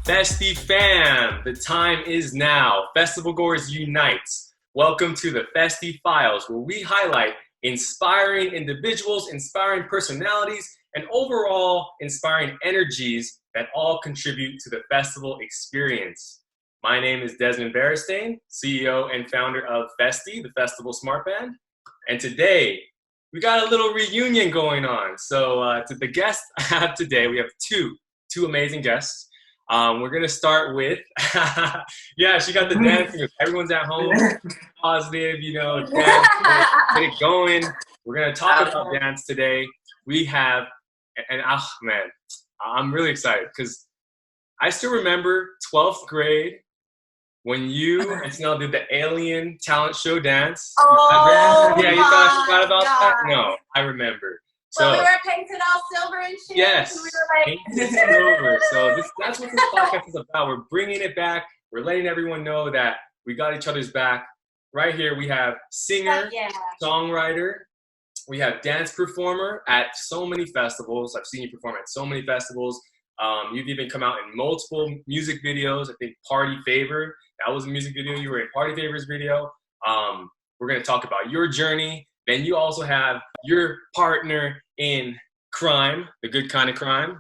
Festiie fam, the time is now. Festival goers unite. Welcome to the Festiie Files, where we highlight inspiring individuals, inspiring personalities, and overall inspiring energies that all contribute to the festival experience. My name is Desmond Beristain, CEO and founder of Festiie, the Festival Smart Band. And today, we got a little reunion going on. So to the guests I have today, we have two amazing guests. We're gonna start with, yeah, she got the dancing. Everyone's at home, positive, dance, get it going. We're gonna talk about dance today. We have, and oh man, I'm really excited because I still remember 12th grade when you and Snell did the Alien talent show dance. Oh, yeah, you thought I forgot about that? No, I remember. So we were painted all silver and shit. Yes, and we were like, painted silver. So that's what this podcast is about. We're bringing it back. We're letting everyone know that we got each other's back. Right here, we have singer, songwriter. We have dance performer at so many festivals. I've seen you perform at so many festivals. You've even come out in multiple music videos. I think Party Favor, that was a music video. You were in Party Favor's video. We're going to talk about your journey. Then you also have your partner in crime, the good kind of crime,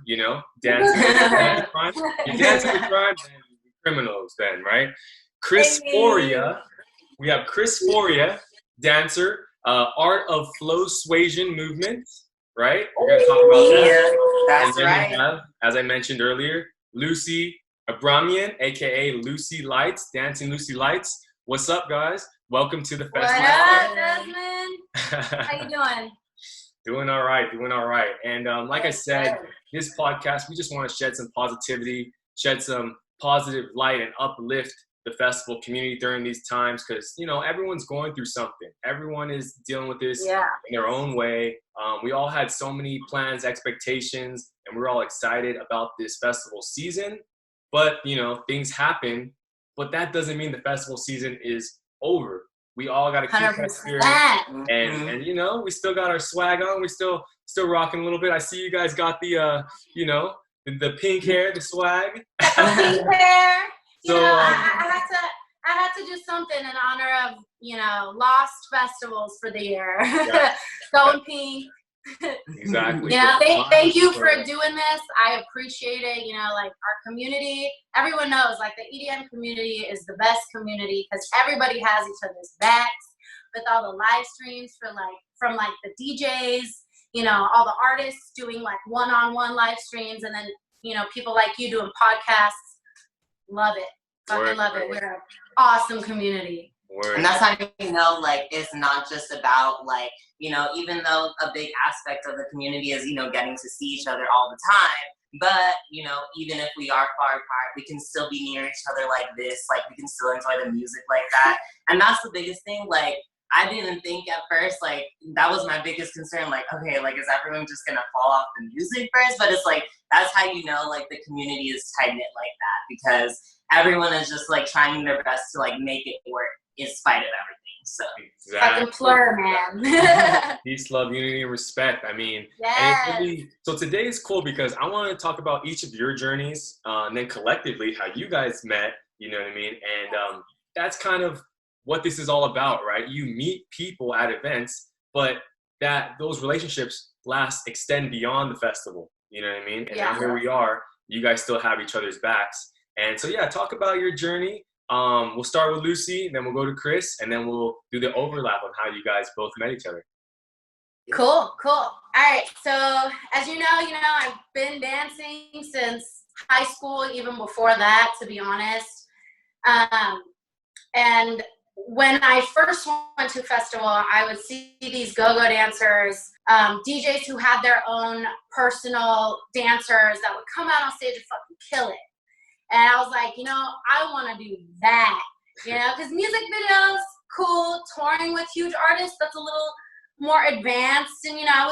dancing with crime. You're dancing with crime and criminals then, right? Chrissphoria. We have Chrissphoria, dancer, art of flow suasion movement, right? We're going to talk about that. Yeah, that's right. We have, as I mentioned earlier, Lucy Abramian, aka LucyLights, DancingLucyLights. What's up, guys? Welcome to the festival. What up, Desmond? How you doing? Doing all right. And like I said, this podcast, we just want to shed some positivity, shed some positive light and uplift the festival community during these times because, everyone's going through something. Everyone is dealing with this in their own way. We all had so many plans, expectations, and we're all excited about this festival season. But, things happen. But that doesn't mean the festival season is over. We all got to keep that spirit, and we still got our swag on. We still rocking a little bit. I see you guys got the the pink hair, the swag. The pink hair. So I had to do something in honor of lost festivals for the year. Yeah. Going pink. Exactly. Thank you for doing this. I appreciate it. Like our community, everyone knows like the EDM community is the best community because everybody has each other's backs with all the live streams from the DJs, all the artists doing like one-on-one live streams and then, people like you doing podcasts. Love it. Fucking love it. We're an awesome community. And that's how it's not just about even though a big aspect of the community is, getting to see each other all the time, but, even if we are far apart, we can still be near each other like this, we can still enjoy the music like that. And that's the biggest thing, I didn't think at first, that was my biggest concern, okay, is everyone just gonna fall off the music first? But it's that's how the community is tight-knit like that, because everyone is just, trying their best to, make it work in spite of everything. So exactly. Plur, man. Peace, love, unity, and respect. I mean, so today is cool because I want to talk about each of your journeys, and then collectively how you guys met. You know what I mean? And that's kind of what this is all about, right? You meet people at events, but those relationships extend beyond the festival. You know what I mean? And now here we are. You guys still have each other's backs. And so talk about your journey. We'll start with Lucy, then we'll go to Chris, and then we'll do the overlap on how you guys both met each other. Cool. All right. So as you know, I've been dancing since high school, even before that, to be honest. And when I first went to festival, I would see these go-go dancers, DJs who had their own personal dancers that would come out on stage and fucking kill it. And I was like, I want to do that, because music videos, cool, touring with huge artists, that's a little more advanced. And, I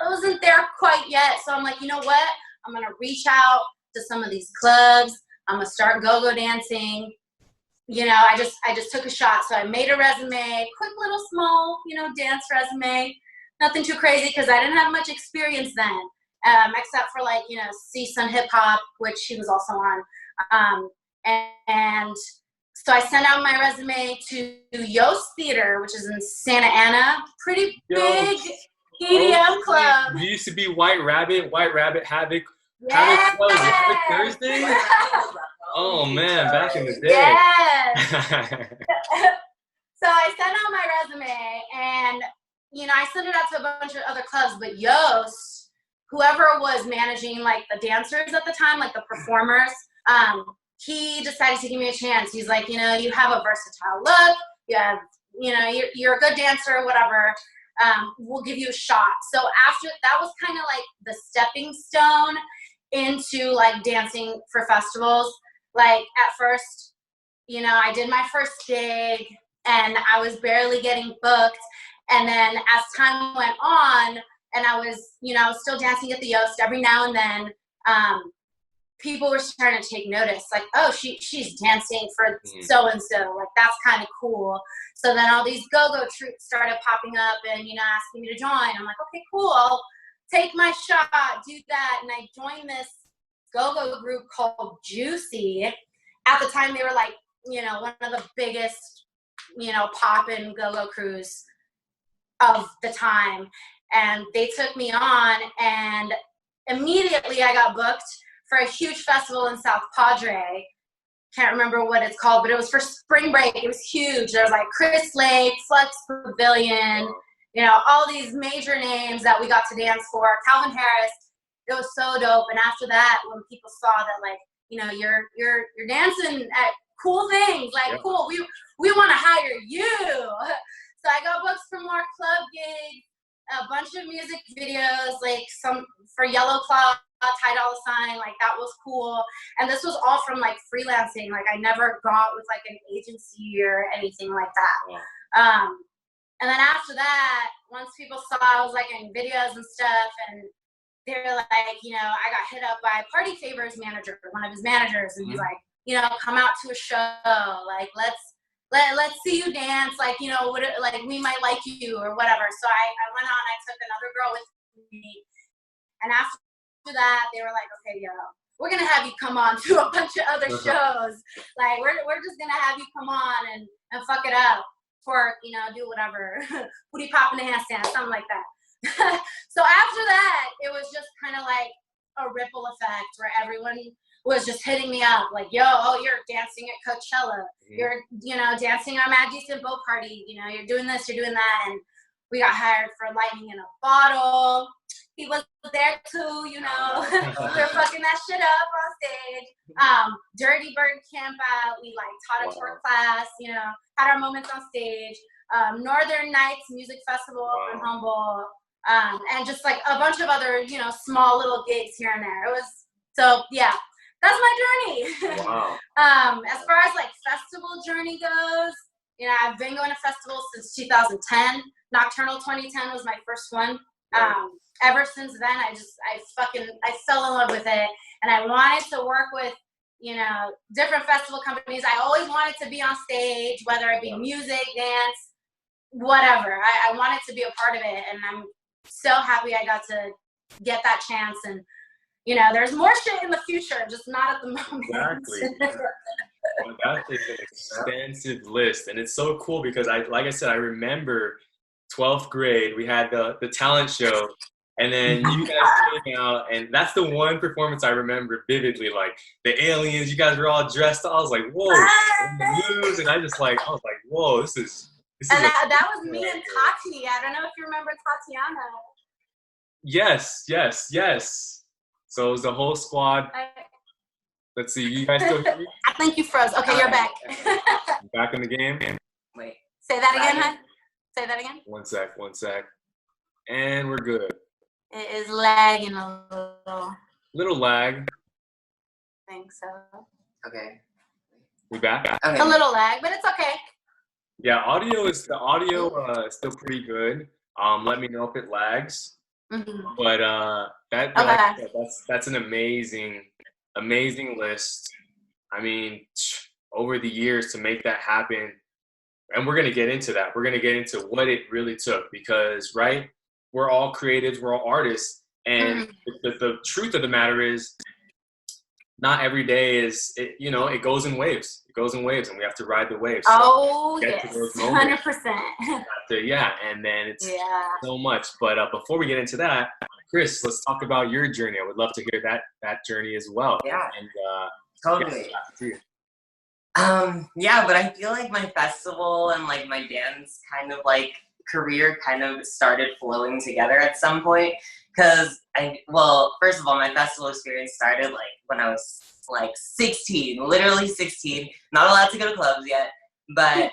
wasn't there quite yet. So I'm like, you know what? I'm going to reach out to some of these clubs. I'm going to start go-go dancing. I just took a shot. So I made a resume, quick little small, dance resume, nothing too crazy because I didn't have much experience then, except for see some hip hop, which he was also on. And so I sent out my resume to Yost Theater, which is in Santa Ana, pretty big EDM club. You used to be White Rabbit, Havoc. Yes. Havoc, was it Havoc Thursday? Oh man, back in the day. Yes. So I sent out my resume, and I sent it out to a bunch of other clubs, but Yost, whoever was managing like the dancers at the time, like the performers, he decided to give me a chance. He's like, you have a versatile look. You have, you're a good dancer, whatever. We'll give you a shot. So after that was kind of like the stepping stone into like dancing for festivals. Like at first, I did my first gig and I was barely getting booked. And then as time went on and I was still dancing at the Yost every now and then, people were starting to take notice, like, oh, she's dancing for so-and-so, like, that's kind of cool. So then all these go-go troops started popping up and, asking me to join. I'm like, okay, cool, I'll take my shot, do that. And I joined this go-go group called Juicy. At the time, they were like, one of the biggest, poppin' go-go crews of the time. And they took me on, and immediately I got booked for a huge festival in South Padre. Can't remember what it's called, but it was for spring break. It was huge. There was like Chris Lake, Flex Pavilion, all these major names that we got to dance for. Calvin Harris. It was so dope. And after that, when people saw that, like, you're dancing at cool things, like, cool, we want to hire you. So I got booked for more club gigs, a bunch of music videos, like some for Yellow Claw, Ty Dolla $ign, like that was cool. And this was all from like freelancing. Like I never got with like an agency or anything like that. Yeah. And then after that, once people saw I was like in videos and stuff, and they were like, I got hit up by Party Favors manager, one of his managers, and he's like, come out to a show, like let's see you dance, like, like we might like you or whatever. So I went out and I took another girl with me, and after that they were like, okay, we're gonna have you come on to a bunch of other shows, like we're just gonna have you come on and fuck it up for do whatever booty pop in the handstand, something like that. So after that it was just kind of like a ripple effect where everyone was just hitting me up like, you're dancing at Coachella, you're dancing on Mad Decent Boat Party, you're doing this, you're doing that. And we got hired for Lightning in a Bottle. He was there too, we were fucking that shit up on stage. Dirty Bird Camp Out, we like taught a tour class, had our moments on stage. Northern Nights Music Festival in Humboldt, and just like a bunch of other, small little gigs here and there. It was, so yeah, that's my journey. Wow. As far as like festival journey goes, I've been going to festivals since 2010. Nocturnal 2010 was my first one. Ever since then, I fell in love with it, and I wanted to work with, different festival companies. I always wanted to be on stage, whether it be music, dance, whatever. I wanted to be a part of it, and I'm so happy I got to get that chance. And there's more shit in the future, just not at the moment. Exactly. Well, that is an expansive list, and it's so cool because like I said, I remember 12th grade, we had the talent show, and then you guys came out, and that's the one performance I remember vividly, like the aliens, you guys were all dressed up. I was like, whoa, and the moves, and I was like, whoa, this is and that was me and Tati. I don't know if you remember Tatiana. Yes. So it was the whole squad. Let's see, you guys still hear me? I think you froze. Okay, you're back. Back in the game? Wait. Say that again, hon. Say that again. One sec. And we're good. It is lagging a little. Little lag. I think so. Okay. We back? Okay. A little lag, but it's okay. Yeah, audio is still pretty good. Let me know if it lags. Mm-hmm. But that's an amazing list. I mean, over the years to make that happen, and we're gonna get into that. We're gonna get into what it really took because, right, we're all creatives, we're all artists, and the truth of the matter is, not every day is, you know, it goes in waves. It goes in waves, and we have to ride the waves. So Oh, get yes, to those moments. 100%. Yeah, and then it's Yeah. so much. But before we get into that, Chris, let's talk about your journey. I would love to hear that journey as well. Yeah, And totally. Yeah, but I feel like my festival and like my dance kind of like career kind of started flowing together at some point. Cause first of all, my festival experience started like when I was like 16, literally 16, not allowed to go to clubs yet. But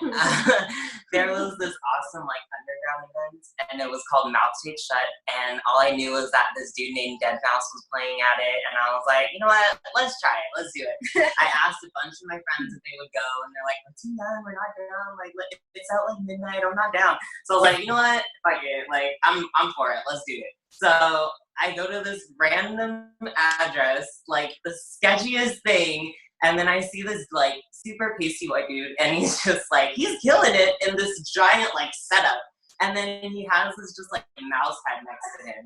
there was this awesome like underground event, and it was called Mouth Taped Shut. And all I knew was that this dude named Dead Mouse was playing at it, and I was like, you know what? Let's try it. Let's do it. I asked a bunch of my friends if they would go, and they're like, we're too young. We're not down. Like it's out like midnight. I'm not down. So I was like, you know what? Fuck it. Like I'm for it. Let's do it. So I go to this random address, like the sketchiest thing. And then I see this like super pasty white dude, and he's just like, he's killing it in this giant like setup. And then he has this just like mouse head next to him.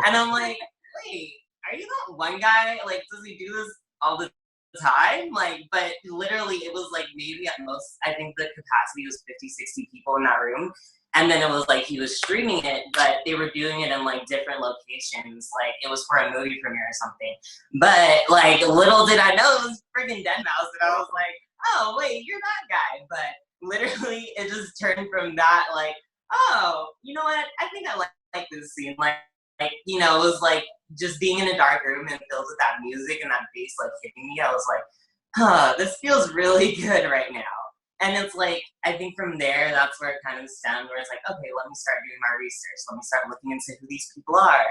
And I'm like, wait, are you that one guy? Like, does he do this all the time? Like, but literally it was like maybe at most, I think the capacity was 50, 60 people in that room. And then it was like he was streaming it, but they were doing it in like different locations. Like it was for a movie premiere or something. But like little did I know it was freaking Dead Mouse, and I was like, oh wait, you're that guy. But literally it just turned from that like, oh, you know what? I think I like this scene. Like you know, it was like just being in a dark room and filled with that music and that bass like hitting me. I was like, huh, this feels really good right now. And it's like, I think from there, that's where it kind of stemmed, where it's like, okay, let me start doing my research. Let me start looking into who these people are.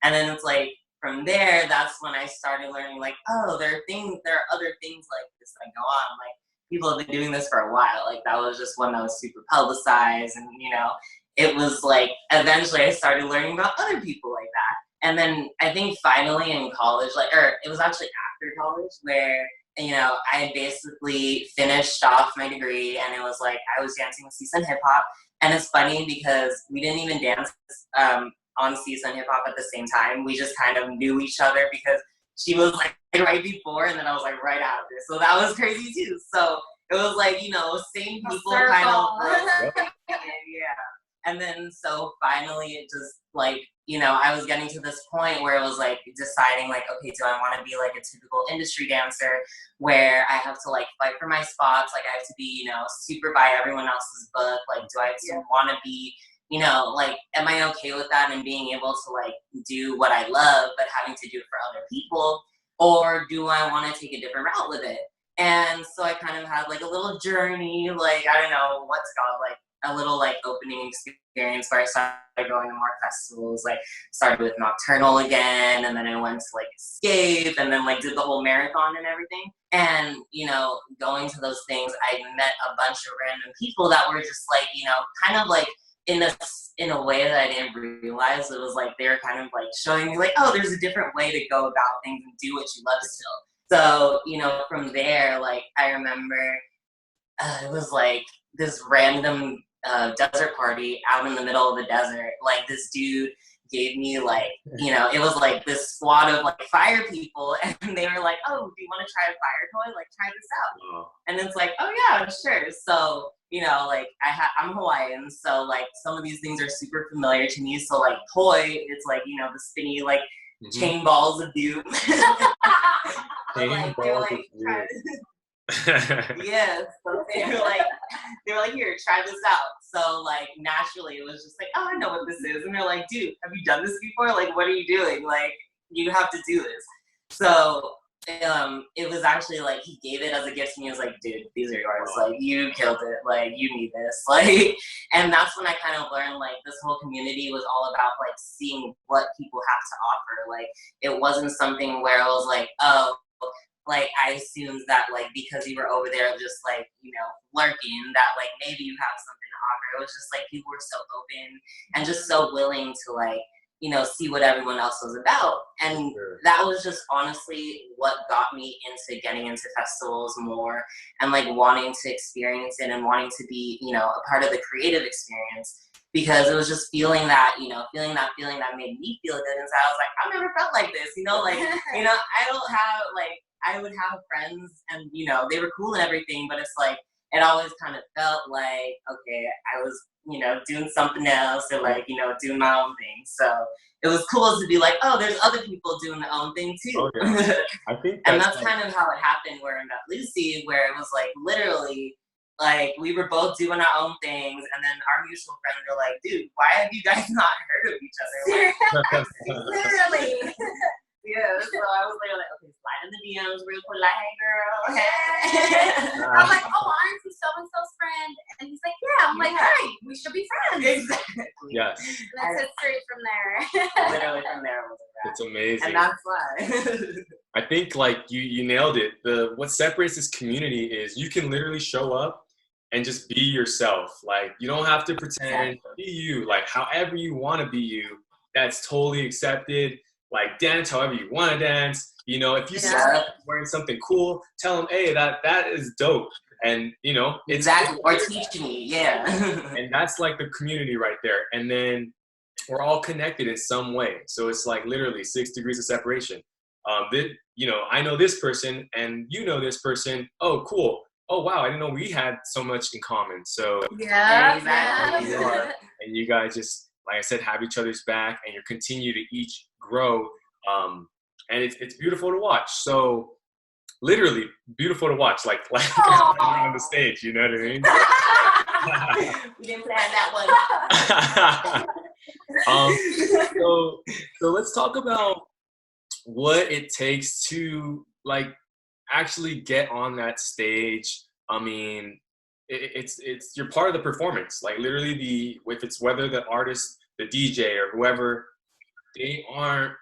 And then it's like, from there, that's when I started learning, like, oh, there are other things like this that go on. Like, people have been doing this for a while. Like, that was just one that was super publicized. And, you know, it was like, eventually I started learning about other people like that. And then I think finally in college, it was actually after college where, you know, I basically finished off my degree, and it was like I was dancing with Season Hip Hop. And it's funny because we didn't even dance on Season Hip Hop at the same time. We just kind of knew each other because she was like right before, and then I was like right after. So that was crazy too. So it was like, you know, same people kind of yeah. And then so finally it just like, you know, I was getting to this point where it was like deciding like, okay, do I want to be like a typical industry dancer where I have to like fight for my spots? Like I have to be, you know, super by everyone else's book. Like, do I still want to be, you know, like, am I okay with that and being able to like do what I love, but having to do it for other people? Or do I want to take a different route with it? And so I kind of had like a little journey, like, I don't know what's called, like a little like opening experience where I started going to more festivals, like started with Nocturnal again, and then I went to like Escape, and then like did the whole marathon and everything. And, you know, going to those things, I met a bunch of random people that were just like, you know, kind of like in a way that I didn't realize. It was like they were kind of like showing me like, oh, there's a different way to go about things and do what you love still. So, you know, from there, like I remember it was like this random desert party out in the middle of the desert. Like this dude gave me like, you know, it was like this squad of like fire people, and they were like, oh, do you want to try a fire toy? Like try this out. Oh. And it's like, oh yeah, sure. So, you know, like I'm Hawaiian, so like some of these things are super familiar to me. So like toy, it's like, you know, the spinny like chain balls of doom. Like, they were like, yes, so they were like, here, try this out. So like naturally it was just like, oh, I know what this is. And they're like, dude, have you done this before? Like, what are you doing? Like, you have to do this. So it was actually like he gave it as a gift to me. He was like, dude, these are yours. Like, you killed it. Like, you need this. Like, and that's when I kind of learned like this whole community was all about like seeing what people have to offer. Like, it wasn't something where I was like, oh, like I assumed that like because you were over there just like, you know, lurking, that like maybe you have something to offer. It was just like people were so open and just so willing to like, you know, see what everyone else was about. And that was just honestly what got me into getting into festivals more and like wanting to experience it and wanting to be, you know, a part of the creative experience. because it was just feeling that, feeling that made me feel good inside. I was like, I've never felt like this, like, I don't have, like, I would have friends and, they were cool and everything, but it's like, it always kind of felt like, okay, I was, doing something else or like, doing my own thing. So it was cool to be like, oh, there's other people doing their own thing too. Oh, yeah. I think and that's kind of how it happened where I met Lucy, where it was like literally like we were both doing our own things, and then our mutual friends were like, dude, why have you guys not heard of each other? Literally. Yeah, so I was like, okay, slide in the DMs real quick, like, hey, girl, hey. I'm like, oh, aren't you so-and-so's friend? And he's like, yeah. I'm like, hey, we should be friends. Exactly. Yes. And that's history from there. Literally from there was a wrap. It's amazing. And that's why. I think like you nailed it. What separates this community is you can literally show up and just be yourself. Like you don't have to pretend. Be you. Like however you want to be you, that's totally accepted. Like dance however you want to dance. If you see someone wearing something cool, tell them, hey, that is dope. And it's exactly, or teach me, yeah. And that's like the community right there. And then we're all connected in some way. So it's like literally 6 degrees of separation. I know this person and you know this person. Oh, cool. Oh, wow. I didn't know we had so much in common. So yeah, exactly. And you guys just, like I said, have each other's back and you continue to each grow. And it's beautiful to watch. So literally beautiful to watch, like on the stage, you know what I mean? We didn't plan that one. So let's talk about what it takes to like actually get on that stage. I mean, it's you're part of the performance. Like literally whether the artist, the DJ, or whoever, they aren't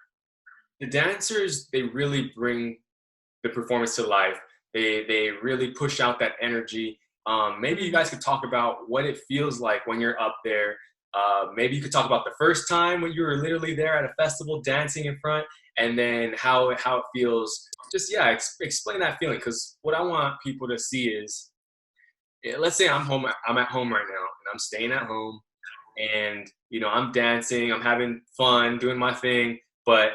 the dancers. They really bring the performance to life. They really push out that energy. Maybe you guys could talk about what it feels like when you're up there. Maybe you could talk about the first time when you were literally there at a festival dancing in front, and then how it feels. Just explain that feeling, because what I want people to see is, let's say I'm at home right now and I'm staying at home, and I'm dancing, I'm having fun, doing my thing, but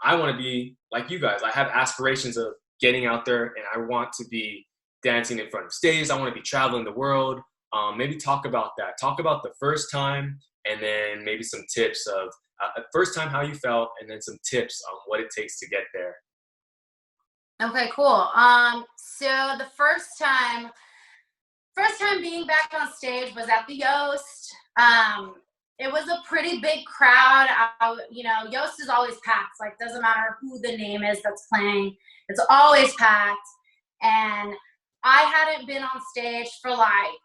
I want to be like you guys. I have aspirations of getting out there, and I want to be dancing in front of stage. I want to be traveling the world. Maybe talk about that. Talk about the first time, and then maybe some tips of first time, how you felt, and then some tips on what it takes to get there. Okay, cool. So the first time being back on stage was at the Yost. It was a pretty big crowd. Yost is always packed. Like, doesn't matter who the name is that's playing. It's always packed. And I hadn't been on stage for like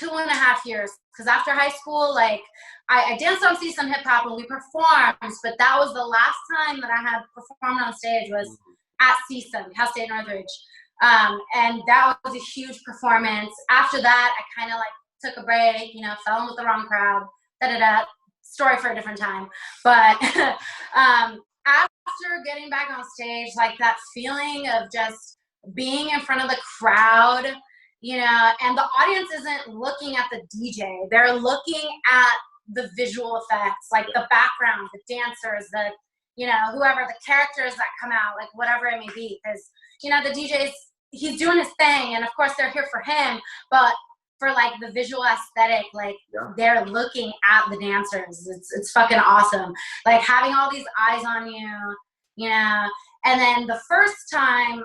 2.5 years. Because after high school, like, I danced on CSUN Hip Hop and we performed. But that was the last time that I had performed on stage was at CSUN, Cal State Northridge. And that was a huge performance. After that, I kind of like took a break, fell in with the wrong crowd. Story for a different time. But after getting back on stage, like that feeling of just being in front of the crowd, and the audience isn't looking at the DJ. They're looking at the visual effects, like the background, the dancers, the, whoever, the characters that come out, like whatever it may be. Because, the DJ's, he's doing his thing. And of course they're here for him, but for like the visual aesthetic, like they're looking at the dancers. It's fucking awesome. Like having all these eyes on you, and then the first time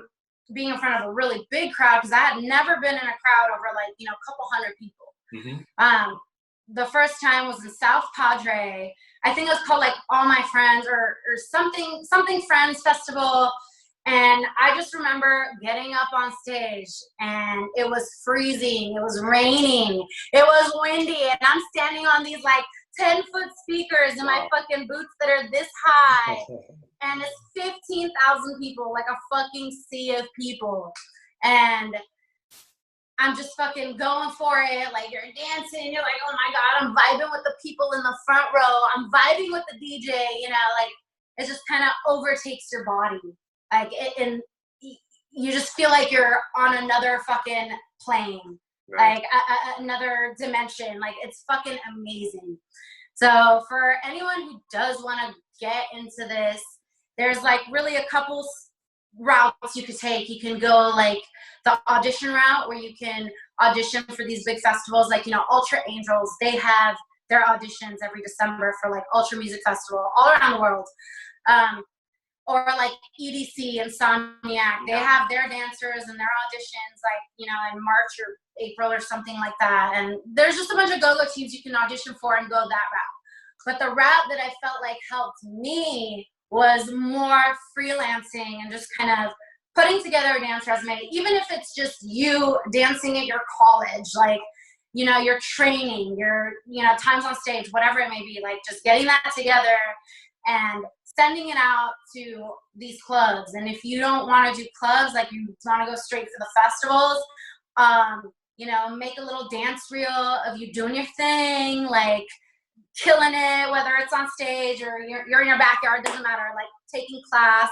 being in front of a really big crowd, because I had never been in a crowd over like, a couple hundred people. Mm-hmm. The first time was in South Padre. I think it was called like All My Friends or something Friends Festival. And I just remember getting up on stage and it was freezing, it was raining, it was windy, and I'm standing on these like 10-foot speakers in my fucking boots that are this high. And it's 15,000 people, like a fucking sea of people. And I'm just fucking going for it. Like you're dancing, you're like, oh my God, I'm vibing with the people in the front row. I'm vibing with the DJ, like it just kind of overtakes your body. Like, and you just feel like you're on another fucking plane, like another dimension. Like, it's fucking amazing. So for anyone who does want to get into this, there's like really a couple routes you could take. You can go like the audition route, where you can audition for these big festivals, like, you know, Ultra Angels. They have their auditions every December for like Ultra Music Festival all around the world. Or like EDC, Insomniac, they have their dancers and their auditions, like, you know, in March or April or something like that. And there's just a bunch of go-go teams you can audition for and go that route. But the route that I felt like helped me was more freelancing and just kind of putting together a dance resume, even if it's just you dancing at your college, like, you know, your training, your, you know, times on stage, whatever it may be, like just getting that together and sending it out to these clubs. And if you don't want to do clubs, like you want to go straight for the festivals, you know, make a little dance reel of you doing your thing, like killing it, whether it's on stage or you're in your backyard, doesn't matter, like taking class,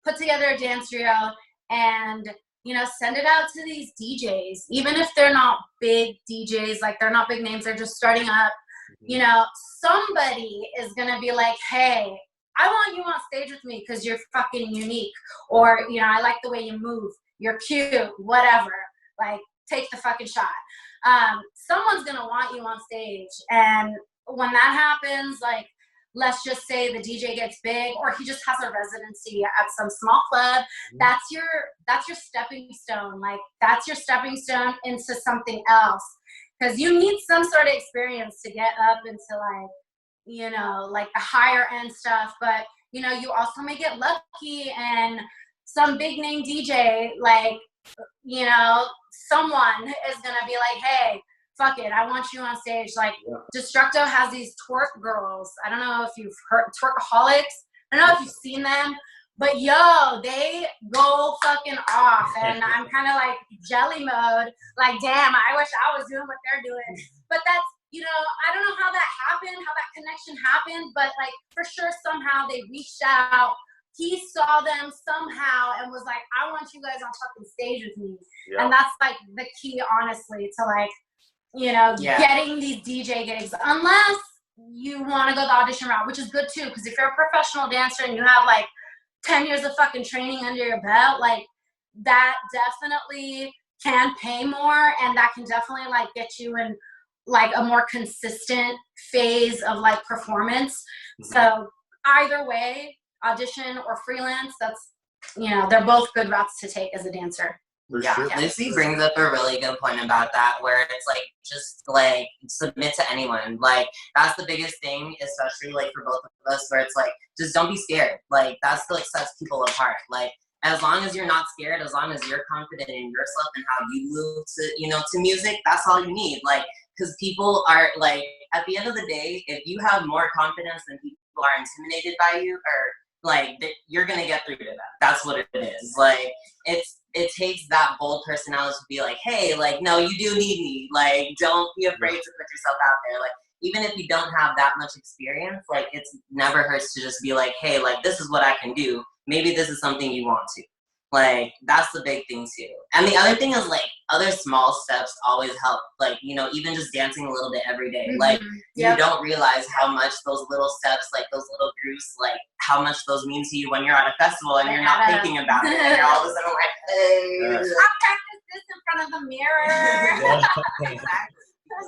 put together a dance reel and, you know, send it out to these DJs, even if they're not big DJs, like they're not big names, they're just starting up. You know, somebody is going to be like, hey, I want you on stage with me because you're fucking unique. Or, you know, I like the way you move. You're cute, whatever. Like, take the fucking shot. Someone's going to want you on stage. And when that happens, like, let's just say the DJ gets big or he just has a residency at some small club. That's your stepping stone. Like, that's your stepping stone into something else. Because you need some sort of experience to get up into, like, you know, like the higher end stuff. But, you know, you also may get lucky and some big name DJ, like, you know, someone is going to be like, hey, fuck it, I want you on stage. Like, Destructo has these twerk girls. I don't know if you've heard Twerkaholics. I don't know if you've seen them. But yo, they go fucking off, and I'm kind of like jelly mode. Like, damn, I wish I was doing what they're doing. But that's, you know, I don't know how that happened, how that connection happened, but like for sure somehow they reached out. He saw them somehow and was like, I want you guys on fucking stage with me. And that's like the key, honestly, to like, you know, getting these DJ gigs. Unless you want to go the audition route, which is good too, because if you're a professional dancer and you have like 10 years of fucking training under your belt, like that definitely can pay more, and that can definitely like get you in like a more consistent phase of like performance. So either way, audition or freelance, that's, you know, they're both good routes to take as a dancer. Lucy brings up a really good point about that, where it's like, just like submit to anyone. Like, that's the biggest thing, especially like for both of us, where it's like, just don't be scared. Like, that's what like sets people apart. Like, as long as you're not scared, as long as you're confident in yourself and how you move to, you know, to music, that's all you need. Like, because people are like, at the end of the day, if you have more confidence than people are intimidated by you, or like, you're gonna get through to that. That's what it is. Like, it takes that bold personality to be like, hey, like, no, you do need me. Like, don't be afraid to put yourself out there. Like, even if you don't have that much experience, like, it's never hurts to just be like, hey, like, this is what I can do. Maybe this is something you want to. Like, that's the big thing too. And the other thing is, like, other small steps always help. Like, you know, even just dancing a little bit every day. Like, you don't realize how much those little steps, like those little grooves, like how much those mean to you when you're at a festival and you're not thinking about it. And you're all of a sudden like, hey. I'll practice this in front of the mirror. Exactly.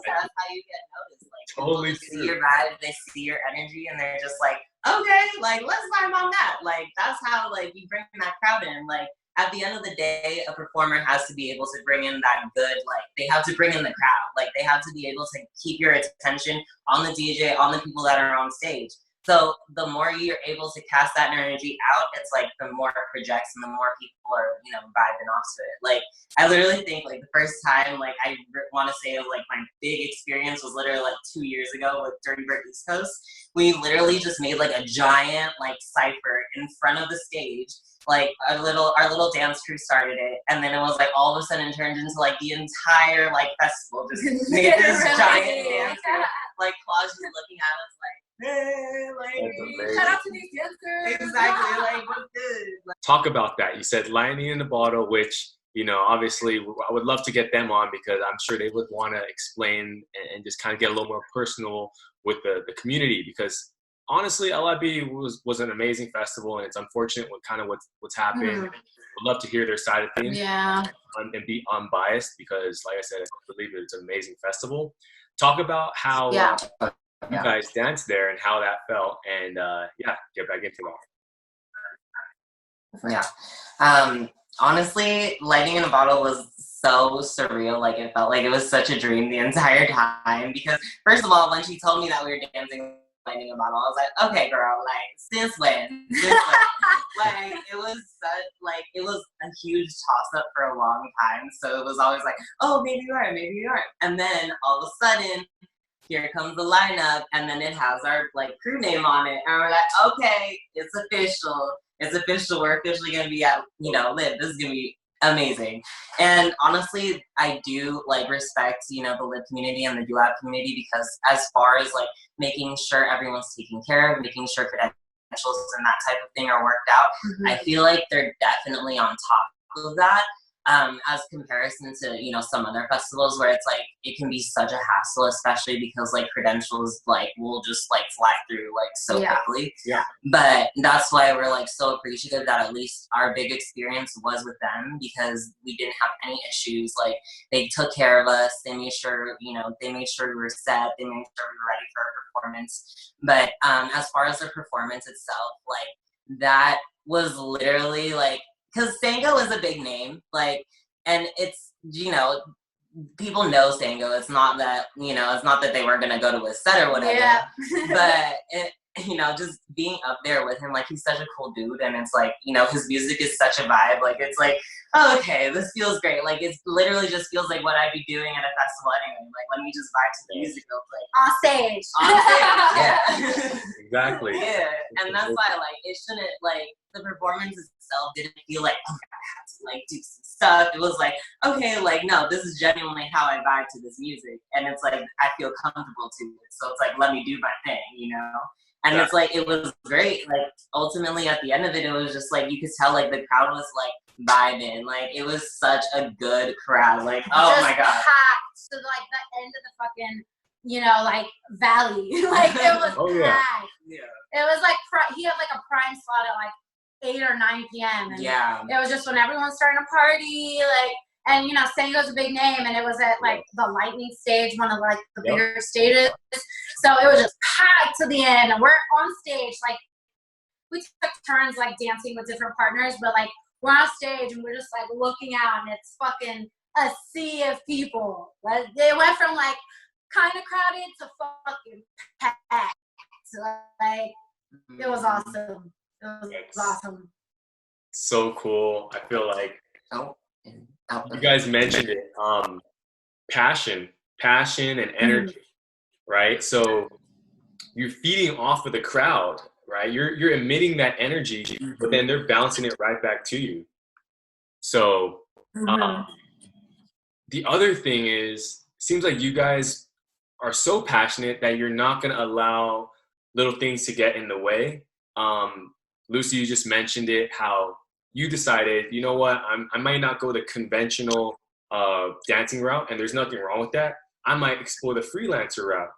That's how you get noticed. Like, Totally people see your vibe, they see your energy, and they're just like, okay, like, let's vibe on that. Like, that's how, like, you bring that crowd in. Like, at the end of the day, a performer has to be able to bring in that good, like, they have to bring in the crowd. Like, they have to be able to keep your attention on the DJ, on the people that are on stage. So the more you're able to cast that energy out, it's like the more it projects and the more people are, you know, vibing off to it. Like, I literally think like the first time, like, I want to say like my big experience was literally like 2 years ago with Dirty Bird East Coast. We literally just made like a giant like cypher in front of the stage. Like our little dance crew started it, and then it was like all of a sudden turned into like the entire like festival just made this giant dance crew. Like Claude was looking at us like, hey, like, shout out to these dancers. Exactly, like, what's good? Like, Talk about that. You said lightning in the bottle, which, obviously I would love to get them on because I'm sure they would want to explain and just kind of get a little more personal with the community, because honestly, LIB was an amazing festival, and it's unfortunate what's happened. Would love to hear their side of things. Yeah. And be unbiased, because like I said, I believe it's an amazing festival. Talk about how you guys danced there and how that felt, and get back into that. Yeah. Honestly, Lightning in a Bottle was so surreal. Like, it felt like it was such a dream the entire time, because first of all, when she told me that we were dancing Lightning in a Bottle, I was like, okay, girl, like, since when? Like, it was it was a huge toss-up for a long time, so it was always like, oh, maybe you are, maybe you aren't. And then all of a sudden, here comes the lineup, and then it has our, crew name on it, and we're like, okay, it's official. It's official. We're officially going to be at, LIB. This is going to be amazing. And honestly, I do, respect, the LIB community and the DUAB community, because as far as, making sure everyone's taken care of, making sure credentials and that type of thing are worked out, I feel like they're definitely on top of that. As comparison to, some other festivals where it's it can be such a hassle, especially because credentials will just fly through so quickly. Yeah. But that's why we're so appreciative that at least our big experience was with them, because we didn't have any issues. They took care of us. They made sure, they made sure we were set. They made sure we were ready for our performance. But as far as the performance itself, that was literally because Sango is a big name, and it's, people know Sango. It's not that, it's not that they weren't going to go to his set or whatever. Yeah. But, just being up there with him, he's such a cool dude, and it's his music is such a vibe. It's oh, okay, this feels great. It literally just feels like what I'd be doing at a festival anyway. Let me just vibe to the music real quick. On stage. Yeah. Exactly. Yeah, and that's why, it shouldn't, the performance itself didn't feel like, oh, I have to, do some stuff. It was okay, no, this is genuinely how I vibe to this music. And it's I feel comfortable to it. So it's let me do my thing, And it's it was great. Ultimately at the end of it, it was just you could tell the crowd was vibing. It was such a good crowd. Oh just my god. Packed to the end of the fucking, valley. It was packed. Yeah. It was he had a prime slot at 8 or 9 p.m. And it was just when everyone's starting to party, and Sango's a big name, and it was at the Lightning stage, one of the bigger stages. So it was just packed to the end, and we're on stage, we took turns dancing with different partners, but we're on stage and we're just looking out, and it's fucking a sea of people. They went from kind of crowded to fucking packed. So, it was awesome. It was awesome. So cool. I feel you guys mentioned it. Passion and energy, right? So you're feeding off of the crowd, right? You're emitting that energy, but then they're bouncing it right back to you. So the other thing is, seems like you guys are so passionate that you're not going to allow little things to get in the way. Lucy, you just mentioned it, how you decided, you know what, I might not go the conventional dancing route, and there's nothing wrong with that. I might explore the freelancer route.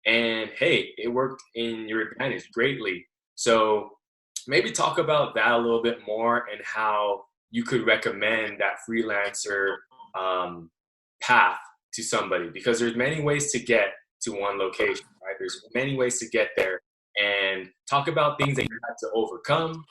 And hey, it worked in your advantage greatly. So maybe talk about that a little bit more, and how you could recommend that freelancer path to somebody, because there's many ways to get to one location, right? There's many ways to get there. And talk about things that you had to overcome,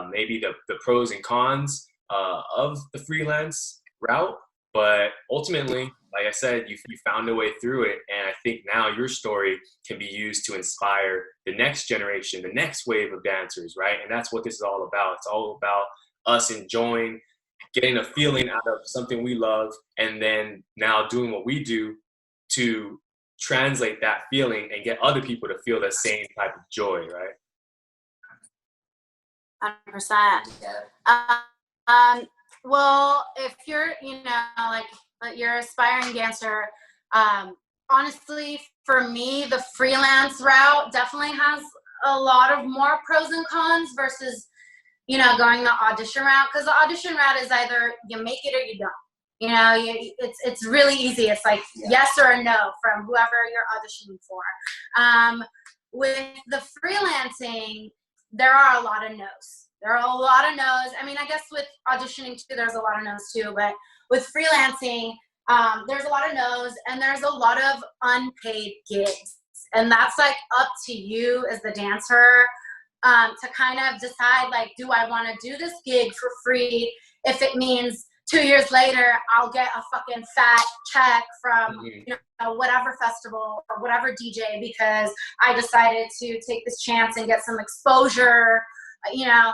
maybe the pros and cons of the freelance route. But ultimately, like I said, you found a way through it. And I think now your story can be used to inspire the next generation, the next wave of dancers, right? And that's what this is all about. It's all about us enjoying, getting a feeling out of something we love, and then now doing what we do to translate that feeling and get other people to feel the same type of joy, right? 100%. Well, if you're, you're an aspiring dancer, honestly, for me, the freelance route definitely has a lot of more pros and cons versus you know, going the audition route, because the audition route is either you make it or you don't. You know, it's really easy. It's like yes or a no from whoever you're auditioning for. With the freelancing, there are a lot of no's. There are a lot of no's. I mean, I guess with auditioning too, there's a lot of no's too. But with freelancing, there's a lot of no's, and there's a lot of unpaid gigs. And that's like up to you as the dancer to kind of decide, like, do I want to do this gig for free if it means 2 years later I'll get a fucking fat check from you know, whatever festival or whatever DJ because I decided to take this chance and get some exposure, you know.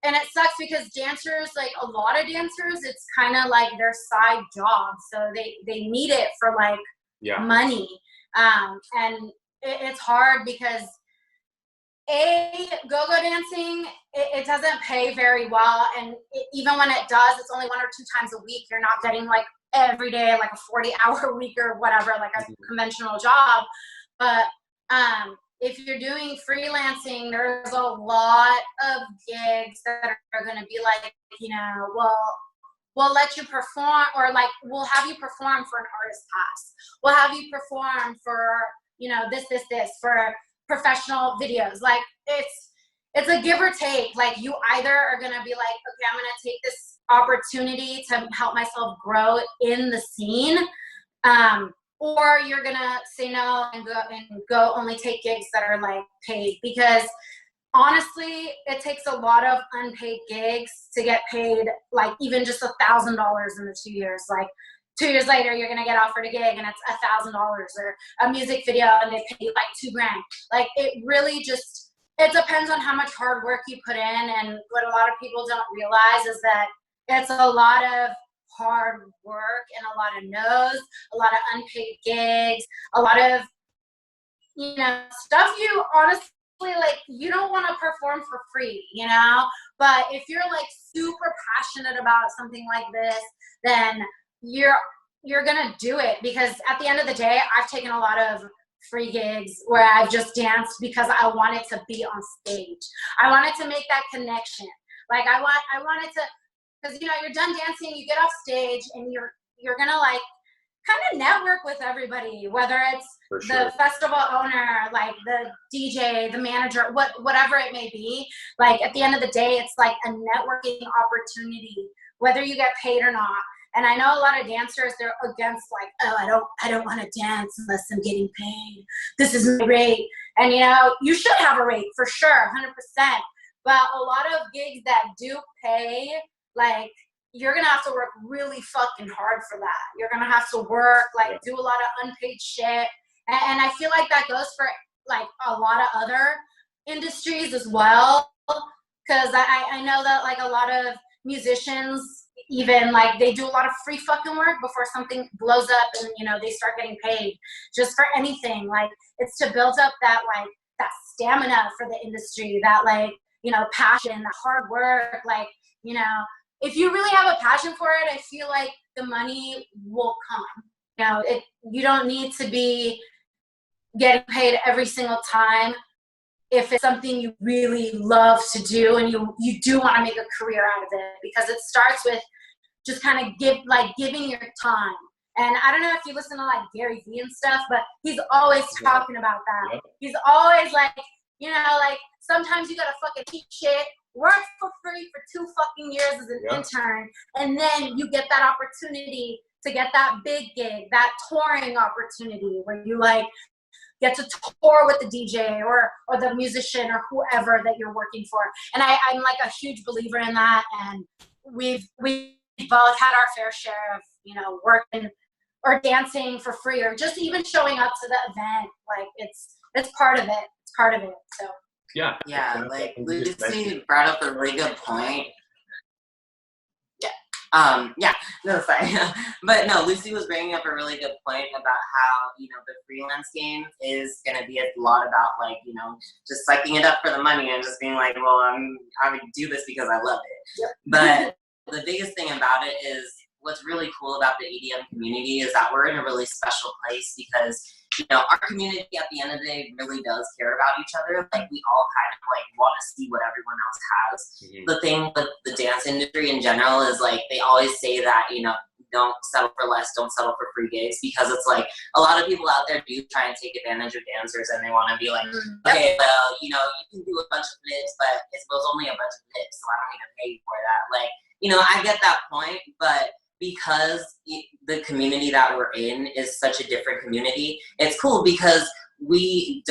And it sucks because dancers, like a lot of dancers, it's kind of like their side job, so they need it for like money, and it's hard because go-go dancing, it doesn't pay very well, and even when it does, it's only 1 or 2 times a week. You're not getting like every day, like a 40-hour week or whatever, like a conventional job. But if you're doing freelancing, there's a lot of gigs that are going to be like, you know, we'll let you perform, or like we'll have you perform for an artist pass. We'll have you perform for, you know, this for professional videos. Like it's a give or take. Like you either are going to be like, okay, I'm going to take this opportunity to help myself grow in the scene, or you're going to say no and go only take gigs that are like paid, because honestly, it takes a lot of unpaid gigs to get paid, like even just $1,000 in the 2 years. Like 2 years later, you're gonna get offered a gig and it's $1,000, or a music video and they pay you like $2,000. Like it really just, it depends on how much hard work you put in. And what a lot of people don't realize is that it's a lot of hard work and a lot of no's, a lot of unpaid gigs, a lot of, you know, stuff you honestly, like, you don't want to perform for free, you know. But if you're like super passionate about something like this, then you're gonna do it, because at the end of the day, I've taken a lot of free gigs where I've just danced because I wanted to be on stage. I wanted to make that connection. Like I wanted to, because you know, you're done dancing, you get off stage, and you're gonna like kind of network with everybody, whether it's the festival owner, like the DJ, the manager, whatever it may be. Like at the end of the day, it's like a networking opportunity, whether you get paid or not. And I know a lot of dancers, they're against like, oh, I don't want to dance unless I'm getting paid. This is my rate. And you know, you should have a rate for sure, 100%. But a lot of gigs that do pay, like, you're gonna have to work really fucking hard for that. You're gonna have to work, like, do a lot of unpaid shit. And I feel like that goes for like a lot of other industries as well. Because I know that like a lot of musicians, even like they do a lot of free fucking work before something blows up and, you know, they start getting paid just for anything. Like it's to build up that, like, that stamina for the industry, that, like, you know, passion, that hard work. Like, you know, if you really have a passion for it, I feel like the money will come. You know, you don't need to be getting paid every single time if it's something you really love to do and you do want to make a career out of it, because it starts with just kind of giving your time. And I don't know if you listen to like Gary Vee and stuff, but he's always talking about that. He's always like, you know, like sometimes you gotta fucking eat shit, work for free for 2 fucking years as an intern, and then you get that opportunity to get that big gig, that touring opportunity where you like get to tour with the DJ or the musician or whoever that you're working for. And I'm like a huge believer in that. And we've both had our fair share of, you know, working or dancing for free, or just even showing up to the event. Like it's part of it. It's part of it. So yeah, like Lucy brought up a really good point. But no, Lucy was bringing up a really good point about how, you know, the freelance game is going to be a lot about, like, you know, just sucking it up for the money and just being like, well, I would do this because I love it. But the biggest thing about it is what's really cool about the EDM community is that we're in a really special place, because you know, our community at the end of the day really does care about each other. Like, we all kind of like want to see what everyone else has. The thing with the dance industry in general is like, they always say that, you know, don't settle for less, don't settle for free gigs, because it's like a lot of people out there do try and take advantage of dancers, and they want to be like, okay, well, you know, you can do a bunch of flips, but it was only a bunch of flips, so I don't need to pay you for that. Like, you know, I get that point, but because the community that we're in is such a different community, it's cool because we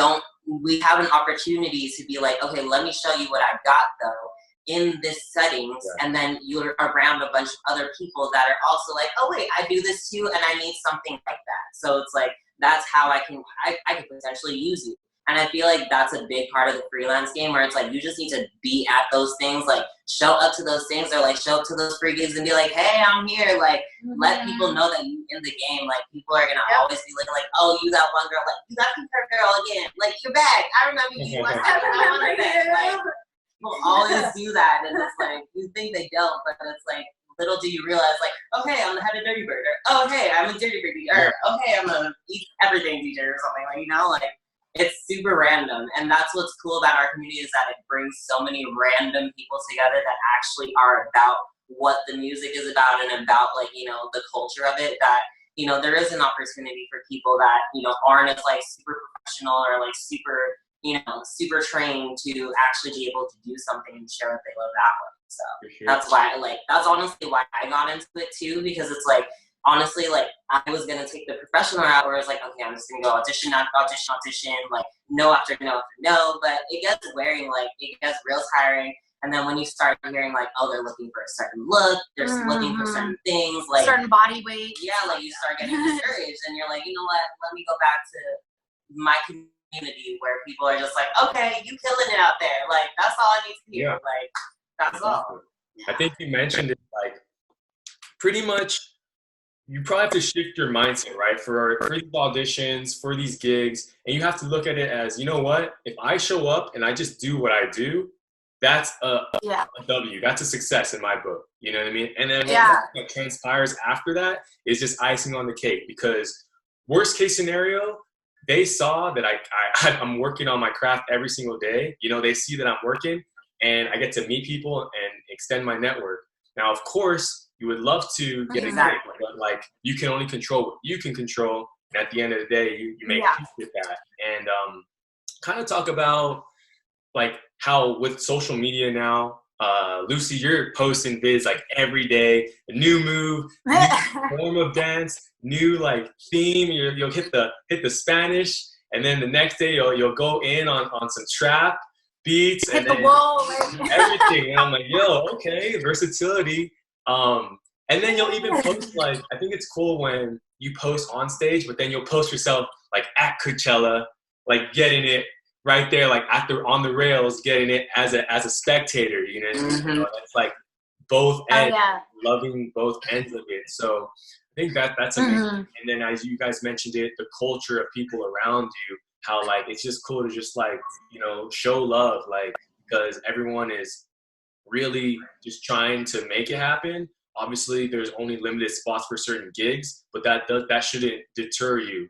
have an opportunity to be like, okay, let me show you what I've got though in this settings, and then you're around a bunch of other people that are also like, oh wait, I do this too, and I need something like that. So it's like, that's how I can potentially use you. And I feel like that's a big part of the freelance game, where it's like, you just need to be at those things, like show up to those things, or like show up to those free gigs and be like, hey, I'm here. Like, let people know that you in the game. Like, people are gonna always be like, oh, you that one girl, like, you that girl again. Like, you're back. I remember you. I want that. Like, people always do that, and it's like, you think they don't, but it's like, little do you realize, like, okay, I'm the head of Dirty Bird, or oh, hey, I'm a Dirty Bird DJ, or okay, I'm a Eat Everything DJ, or something, like, you know, like, it's super random. And that's what's cool about our community, is that it brings so many random people together that actually are about what the music is about, and about, like, you know, the culture of it, that, you know, there is an opportunity for people that, you know, aren't as, like, super professional, or, like, super, you know, super trained to actually be able to do something and share what they love that way. So that's why, like, that's honestly why I got into it too, because it's like, honestly, like, I was gonna take the professional route, where it's like, okay, I'm just gonna go audition, like, no after no after no, but it gets wearing, like, it gets real tiring. And then when you start hearing, like, oh, they're looking for a certain look, they're looking for certain things, like certain body weight. Yeah, like, you start getting discouraged, and you're like, you know what, let me go back to my community, where people are just like, okay, you killing it out there. Like, that's all I need to hear. Like, that's all. I think you mentioned it, like, pretty much you probably have to shift your mindset, right? For these auditions, for these gigs, and you have to look at it as, you know what? If I show up and I just do what I do, that's a W. That's a success in my book. You know what I mean? And then what transpires after that is just icing on the cake, because worst case scenario, they saw that I'm working on my craft every single day. You know, they see that I'm working, and I get to meet people and extend my network. Now, of course, you would love to get a gig, but, like, you can only control what you can control. And at the end of the day, you make peace with that. And kind of talk about, like, how with social media now, Lucy, you're posting vids like every day, a new move, new form of dance, new, like, theme. You'll hit the Spanish, and then the next day you'll go in on some trap beats, and then everything. And I'm like, yo, okay, versatility. And then you'll even post, like, I think it's cool when you post on stage, but then you'll post yourself, like, at Coachella, like, getting it right there, like, on the rails, getting it as a spectator. You know, it's like both ends, loving both ends of it. So I think that's amazing. And then, as you guys mentioned it, the culture of people around you, how, like, it's just cool to just, like, you know, show love, like, because everyone is really just trying to make it happen. Obviously, there's only limited spots for certain gigs, but that shouldn't deter you.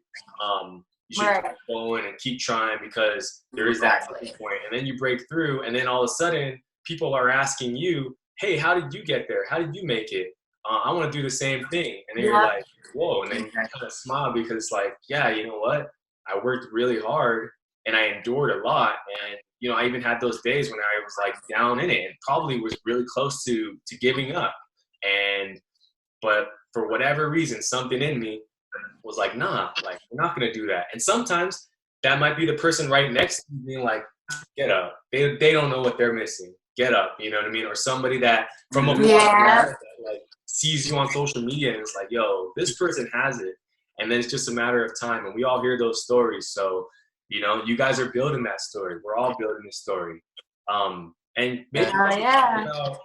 You should keep going and keep trying, because there is that point, and then you break through, and then all of a sudden, people are asking you, "Hey, how did you get there? How did you make it? I want to do the same thing." And then you're like, "Whoa!" And then you kind of smile, because it's like, "Yeah, you know what? I worked really hard, and I endured a lot, and, you know, I even had those days when I was, like, down in it, and probably was really close to giving up." But for whatever reason, something in me was like, nah, like, we're not gonna do that. And sometimes that might be the person right next to you being like, get up. They don't know what they're missing. Get up, you know what I mean? Or somebody that from afar that, like, sees you on social media, and it's like, yo, this person has it. And then it's just a matter of time, and we all hear those stories. So, you know, you guys are building that story. We're all building this story. And maybe about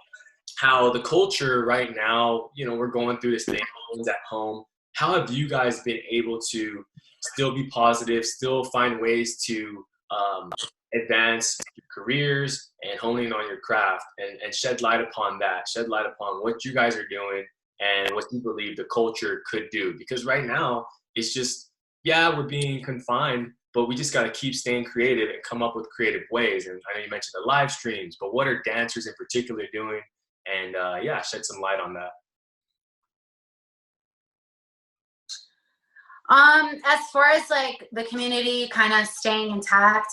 how the culture right now, you know, we're going through this thing at home. How have you guys been able to still be positive, still find ways to advance your careers and honing on your craft, and shed light upon that, shed light upon what you guys are doing and what you believe the culture could do? Because right now, it's just, yeah, we're being confined, but we just got to keep staying creative and come up with creative ways. And I know you mentioned the live streams, but what are dancers in particular doing? And yeah, shed some light on that. As far as like the community kind of staying intact,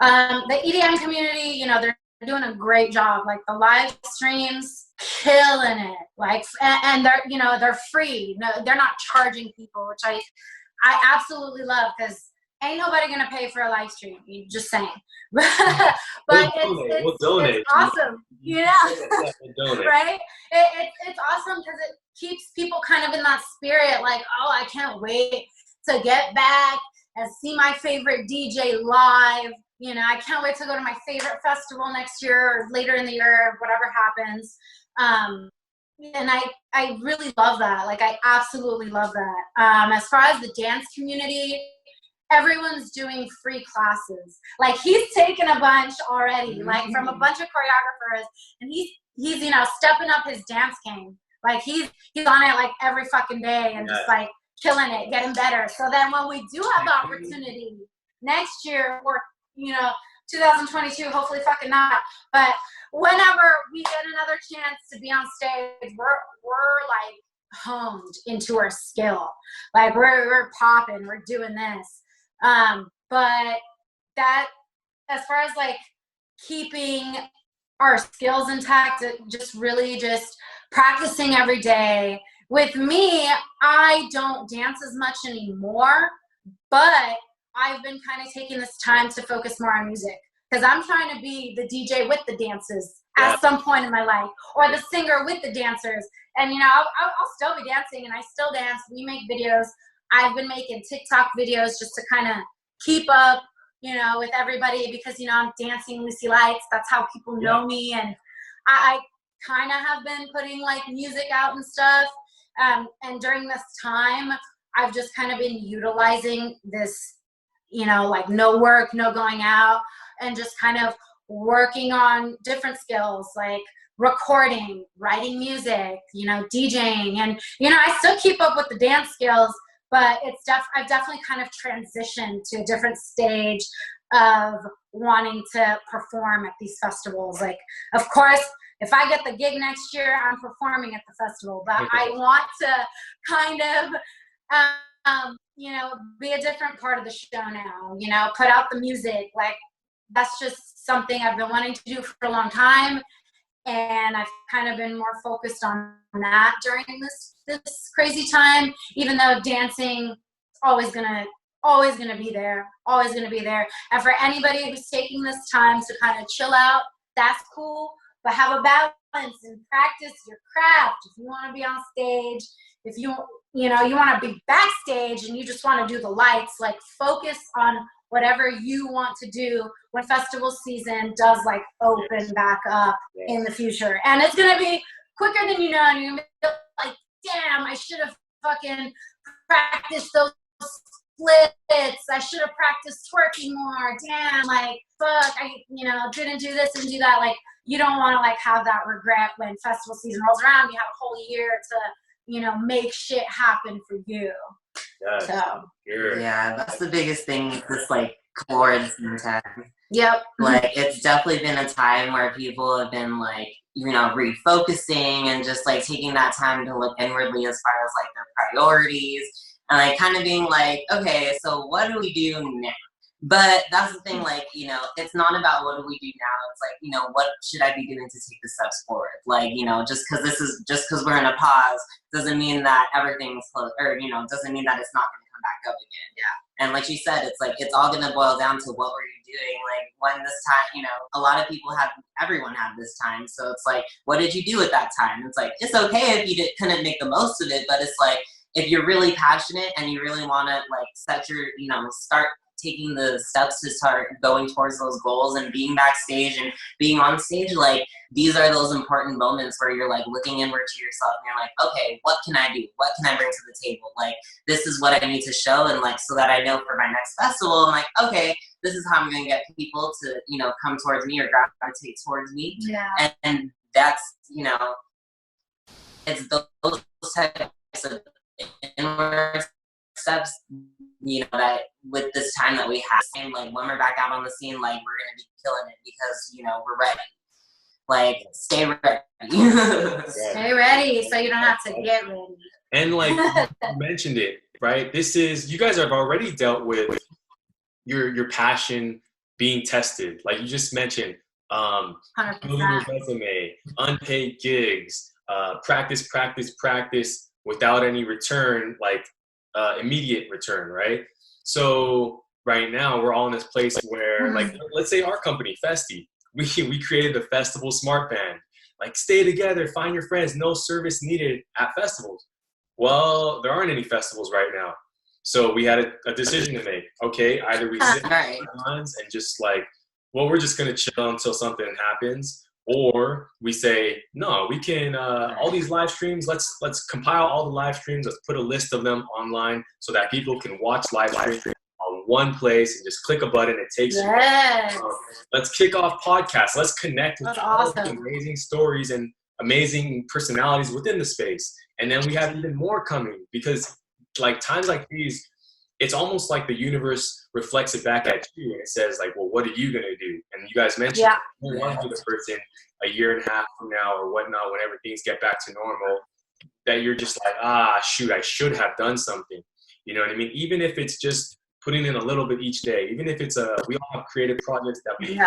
the EDM community, you know, they're doing a great job. Like the live streams, killing it. Like, and they're, you know, they're free. No, they're not charging people, which I absolutely love, because ain't nobody gonna pay for a live stream. You just saying. But it's awesome, you know. Right? It's awesome because it keeps people kind of in that spirit, like, oh, I can't wait to get back and see my favorite DJ live. You know, I can't wait to go to my favorite festival next year or later in the year, whatever happens. And I really love that. Like, I absolutely love that. As far as the dance community, everyone's doing free classes. Like, he's taken a bunch already, like from a bunch of choreographers, and he's you know, stepping up his dance game. Like, he's on it like every fucking day and just like killing it, getting better. So then when we do have the opportunity next year, or you know, 2022, hopefully fucking not, but whenever we get another chance to be on stage, we're like honed into our skill. Like, we're popping, we're doing this. But that, as far as like keeping our skills intact, just really just practicing every day. With me, I don't dance as much anymore, but I've been kind of taking this time to focus more on music, because I'm trying to be the DJ with the dancers at some point in my life, or the singer with the dancers. And, you know, I'll still be dancing, and I still dance. We make videos. I've been making TikTok videos just to kind of keep up, you know, with everybody, because, you know, I'm Dancing Lucy Lights. That's how people know me. And I kind of have been putting like music out and stuff. And during this time, I've just kind of been utilizing this, you know, like no work, no going out, and just kind of working on different skills like recording, writing music, you know, DJing. And, you know, I still keep up with the dance skills, but I've definitely kind of transitioned to a different stage of wanting to perform at these festivals. Like, of course, if I get the gig next year, I'm performing at the festival, but I want to kind of, you know, be a different part of the show now, you know, put out the music. Like, that's just something I've been wanting to do for a long time. And I've kind of been more focused on that during this crazy time, even though dancing is always gonna be there. And for anybody who's taking this time to kind of chill out, that's cool, but have a balance and practice your craft. If you want to be on stage, if you know, you want to be backstage and you just want to do the lights, like, focus on whatever you want to do when festival season does like open back up in the future. And it's going to be quicker than you know, and you're going to be like, damn, I should have fucking practiced those splits. I should have practiced twerking more. Damn, like, fuck, I, you know, didn't do this and do that. Like, you don't want to like have that regret when festival season rolls around. You have a whole year to, you know, make shit happen for you. Yes. So yeah, that's the biggest thing, just like quarantine time. Yep. Like, it's definitely been a time where people have been like, you know, refocusing and just like taking that time to look inwardly as far as like their priorities, and like kind of being like, okay, so what do we do now? But that's the thing, like, you know, it's not about what do we do now. It's like, you know, what should I be doing to take the steps forward? Like, you know, just because we're in a pause doesn't mean that everything's closed, or, you know, doesn't mean that it's not going to come back up again. Yeah. And like she said, it's like, it's all going to boil down to what were you doing? Like, when this time, you know, a lot of people everyone had this time. So it's like, what did you do at that time? It's like, it's okay if you couldn't make the most of it, but it's like, if you're really passionate and you really want to like start taking the steps to start going towards those goals and being backstage and being on stage, like, these are those important moments where you're like looking inward to yourself and you're like, okay, what can I do? What can I bring to the table? Like, this is what I need to show, and like, so that I know for my next festival, I'm like, okay, this is how I'm going to get people to, you know, come towards me or gravitate towards me. Yeah. And that's, you know, it's those types of inward steps you know, that with this time that we have, and like when we're back out on the scene, like we're gonna be killing it because, you know, we're ready. Like, stay ready. Stay ready so you don't have to get ready. And like you mentioned it, right? This is, you guys have already dealt with your passion being tested. Like you just mentioned, building your resume, unpaid gigs, practice without any return, like immediate return, right? So right now we're all in this place where, like, let's say our company, Festiie, we created the festival smart band. Like, stay together, find your friends, no service needed at festivals. Well, there aren't any festivals right now. So we had a decision to make. Okay, either we sit and just like, well, we're just gonna chill until something happens, or we say, no, we can all these live streams. Let's compile all the live streams. Let's put a list of them online so that people can watch live streams on one place and just click a button. It takes you. Let's kick off podcasts. Let's connect with all the amazing stories and amazing personalities within the space. And then we have even more coming, because like times like these, it's almost like the universe reflects it back at you and it says like, well, what are you going to do? And you guys mentioned you want to be the person a year and a half from now or whatnot, whenever things get back to normal, that you're just like, shoot, I should have done something. You know what I mean? Even if it's just putting in a little bit each day, even if it's we all have creative projects that we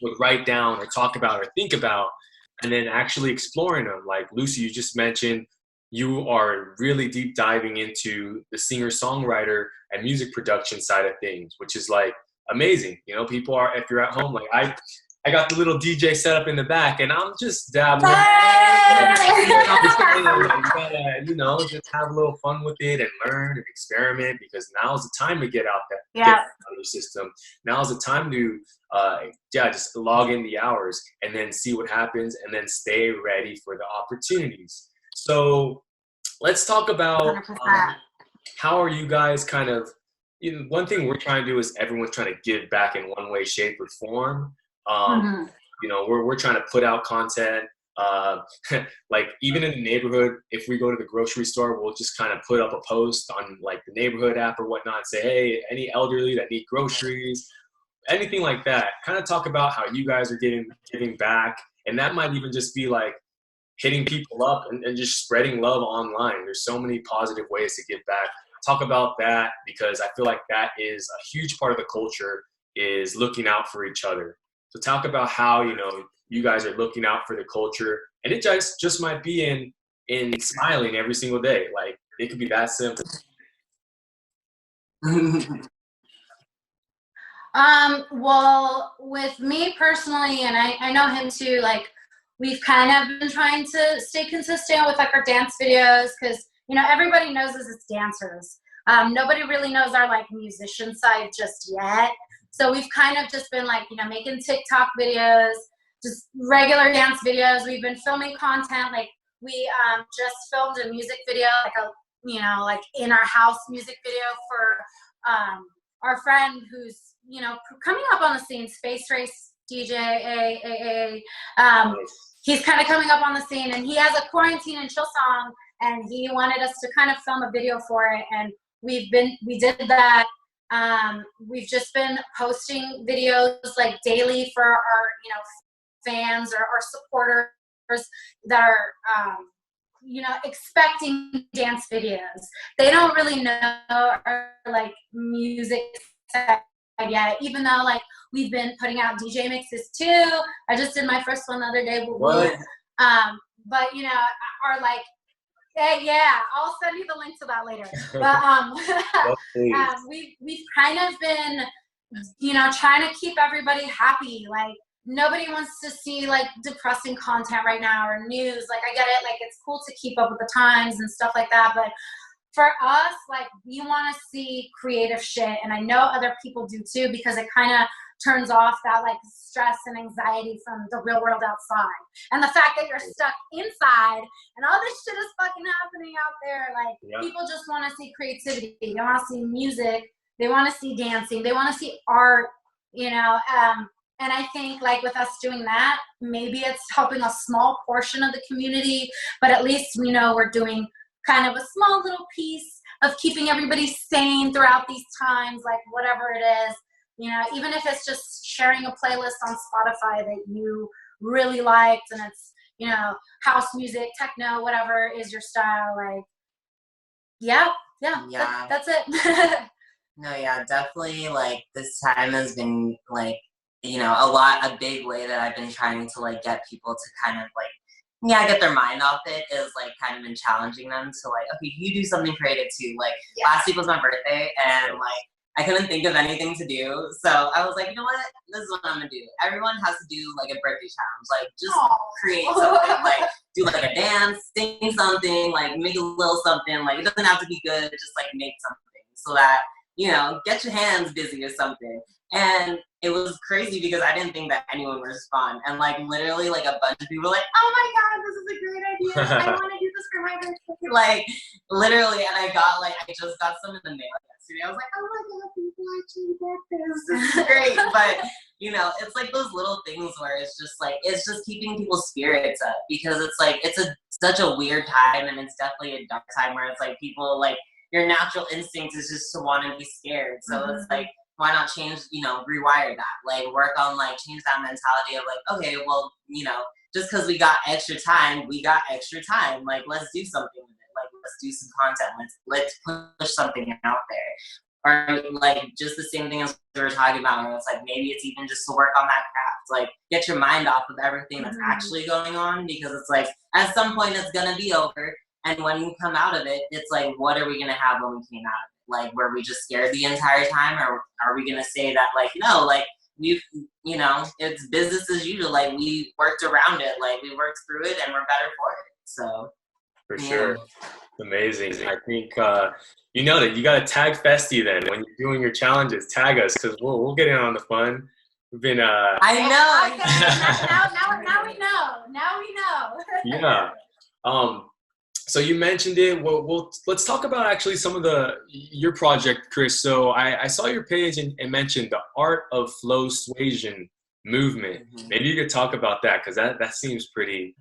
would write down or talk about or think about, and then actually exploring them. Like Lucy, you just mentioned, you are really deep diving into the singer-songwriter and music production side of things, which is like amazing. You know, people are, if you're at home, like I got the little DJ set up in the back and I'm just dabbling. You know, just have a little fun with it and learn and experiment, because now's the time to get out there, get out of your system. Now's the time to just log in the hours and then see what happens and then stay ready for the opportunities. So let's talk about how are you guys kind of, you know, one thing we're trying to do is everyone's trying to give back in one way, shape, or form. You know, we're trying to put out content. Like even in the neighborhood, if we go to the grocery store, we'll just kind of put up a post on like the neighborhood app or whatnot and say, hey, any elderly that need groceries, anything like that. Kind of talk about how you guys are giving back. And that might even just be like hitting people up and just spreading love online. There's so many positive ways to give back. Talk about that, because I feel like that is a huge part of the culture, is looking out for each other. So talk about how, you know, you guys are looking out for the culture, and it just might be in smiling every single day. Like it could be that simple. Well, with me personally, and I know him too, like we've kind of been trying to stay consistent with like our dance videos, because, you know, everybody knows us as dancers. Nobody really knows our like musician side just yet. So we've kind of just been like, you know, making TikTok videos, just regular dance videos. We've been filming content. Like we just filmed a music video, like a, you know, like in our house music video for our friend who's, you know, coming up on the scene, Space Race DJ. He's kind of coming up on the scene, and he has a quarantine and chill song, and he wanted us to kind of film a video for it, and we did that. We've just been posting videos like daily for our, you know, fans or our supporters that are, you know, expecting dance videos. They don't really know our like music side yet, even though like we've been putting out DJ mixes too. I just did my first one the other day. But you know, are like, yeah, I'll send you the link to that later. But we've kind of been, you know, trying to keep everybody happy. Like nobody wants to see like depressing content right now or news. Like I get it, like it's cool to keep up with the times and stuff like that, but for us, like we want to see creative shit, and I know other people do too, because it kind of turns off that like stress and anxiety from the real world outside. And the fact that you're stuck inside and all this shit is fucking happening out there, like people just want to see creativity. They want to see music. They want to see dancing. They want to see art, you know. And I think like with us doing that, maybe it's helping a small portion of the community, but at least we know we're doing kind of a small little piece of keeping everybody sane throughout these times, like whatever it is, you know, even if it's just sharing a playlist on Spotify that you really liked and it's, you know, house music, techno, whatever is your style, like, yeah. That's it. No, yeah, definitely, like, this time has been, like, you know, a big way that I've been trying to, like, get people to kind of, like, get their mind off it is, like, kind of been challenging them to, like, okay, you do something creative too. Like, last week was my birthday, and, like, I couldn't think of anything to do, so I was like, you know what, this is what I'm gonna do. Everyone has to do, like, a birthday challenge, like, just create something, like, do, like, a dance, sing something, like, make a little something, like, it doesn't have to be good, just, like, make something, so that, you know, get your hands busy or something. And it was crazy because I didn't think that anyone would respond. And, like, literally, like, a bunch of people were like, oh my God, this is a great idea. I want to do this for my birthday. Like, literally, and I just got some in the mail yesterday. I was like, oh my God, people actually get this. This is great. But, you know, it's like those little things where it's just, like, it's just keeping people's spirits up. Because it's, like, it's such a weird time. And it's definitely a dark time where it's, like, people, like, your natural instinct is just to want to be scared. So it's, like, why not change, you know, rewire that, like, work on, like, change that mentality of, like, okay, well, you know, just because we got extra time, like, let's do something with it, like, let's do some content, let's push something out there. Or, like, just the same thing as we were talking about, where it's like, maybe it's even just to work on that craft, like, get your mind off of everything that's actually going on, because it's like, at some point it's gonna be over, and when you come out of it, it's like, what are we gonna have when we came out of it? Like, were we just scared the entire time, or are we gonna say that, like, no, like, we've, you know, it's business as usual, like, we worked around it, like, we worked through it, and we're better for it, so. For sure. Amazing. I think, you know that you gotta tag Festiie then, when you're doing your challenges, tag us, because we'll get in on the fun. We've been, I know! Now we know. Yeah. So you mentioned it. Well, let's talk about actually some of your project, Chris. So I saw your page and mentioned the Art of Flow Suasion movement. Maybe you could talk about that, because that seems pretty.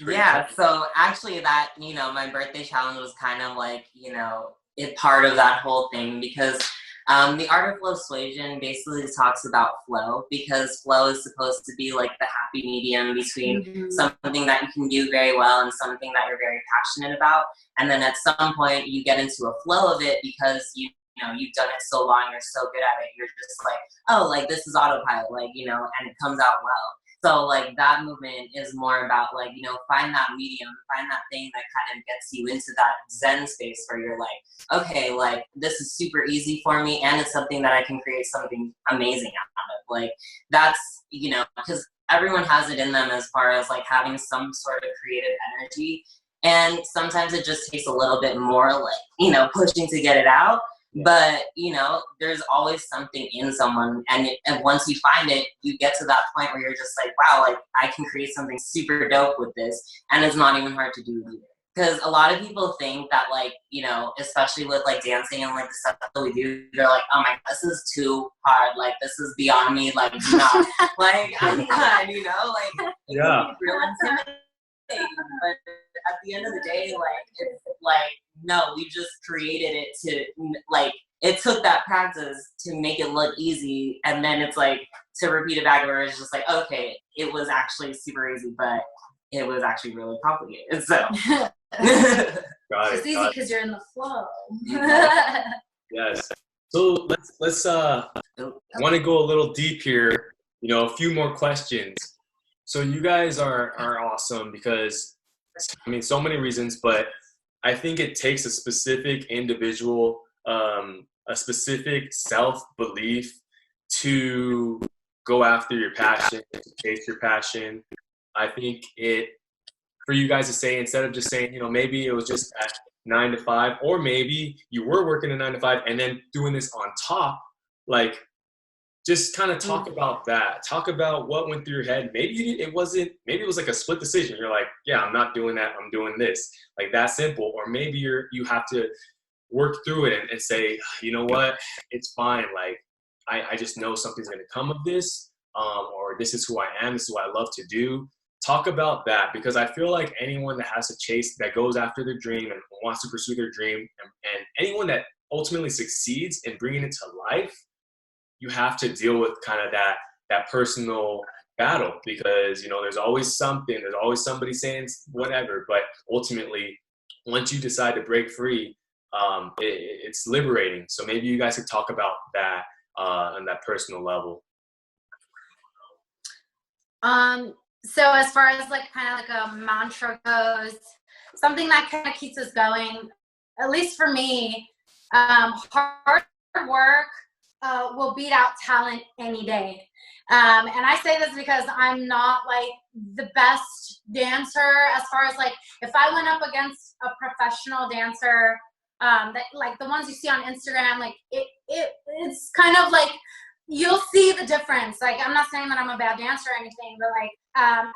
Yeah. So actually, that, you know, my birthday challenge was kind of like, you know, part of that whole thing, because the Art of Flow Suasion basically talks about flow, because flow is supposed to be like the happy medium between something that you can do very well and something that you're very passionate about. And then at some point you get into a flow of it because you know, you've done it so long, you're so good at it, you're just like, oh, like, this is autopilot, like, you know, and it comes out well. So, like, that movement is more about, like, you know, find that medium, find that thing that kind of gets you into that Zen space where you're like, okay, like, this is super easy for me, and it's something that I can create something amazing out of. Like, that's, you know, because everyone has it in them as far as, like, having some sort of creative energy. And sometimes it just takes a little bit more, like, you know, pushing to get it out. But, you know, there's always something in someone, and once you find it, you get to that point where you're just like, wow, like, I can create something super dope with this, and it's not even hard to do either. Because a lot of people think that, like, you know, especially with, like, dancing and, like, the stuff that we do, they're like, oh my God, this is too hard, like, this is beyond me, like, no, like, I'm done, you know, like, it can be real intimidating, but at the end of the day, like, it's like, no, we just created it to, like, it took that practice to make it look easy, and then it's like, to repeat it back where it's just like, okay, it was actually super easy, but it was actually really complicated, so. It's easy because you're in the flow. Yes. So let's want to go a little deep here, you know, a few more questions. So you guys are awesome because, I mean, so many reasons, but I think it takes a specific individual, a specific self-belief to go after your passion, to chase your passion. I think for you guys to say, instead of just saying, you know, maybe it was just at 9 to 5, or maybe you were working a 9 to 5 and then doing this on top, like, just kind of talk about that. Talk about what went through your head. Maybe it was like a split decision. You're like, yeah, I'm not doing that, I'm doing this. Like, that simple. Or maybe you have to work through it and say, you know what, it's fine. Like, I just know something's gonna come of this, or this is who I am, this is what I love to do. talk about that, because I feel like anyone that has to chase, that goes after their dream and wants to pursue their dream, and anyone that ultimately succeeds in bringing it to life, you have to deal with kind of that personal battle, because, you know, there's always somebody saying whatever, but ultimately, once you decide to break free, it's liberating. So maybe you guys could talk about that on that personal level. So as far as like kind of like a mantra goes, something that kind of keeps us going, at least for me, hard work will beat out talent any day. And I say this because I'm not like the best dancer, as far as like, if I went up against a professional dancer, that like the ones you see on Instagram, like it's kind of like, you'll see the difference. Like, I'm not saying that I'm a bad dancer or anything, but like,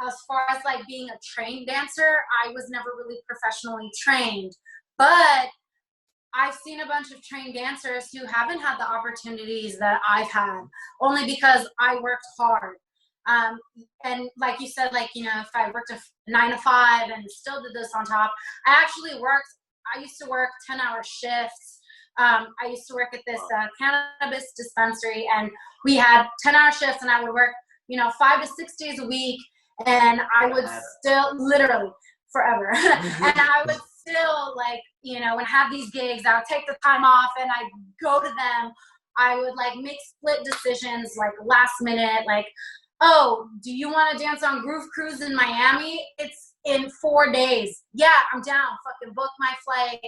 as far as like being a trained dancer, I was never really professionally trained, but I've seen a bunch of trained dancers who haven't had the opportunities that I've had, only because I worked hard. And like you said, like, you know, if I worked a 9 to 5 and still did this on top, I used to work 10-hour shifts. I used to work at this cannabis dispensary, and we had 10-hour shifts, and I would work, you know, 5 to 6 days a week, and I would still, literally forever, and I would still, like, you know, and have these gigs. I would take the time off and I'd go to them. I would like make split decisions, like last minute, like, oh, do you want to dance on Groove Cruise in Miami? It's in 4 days. Yeah, I'm down. Fucking book my flight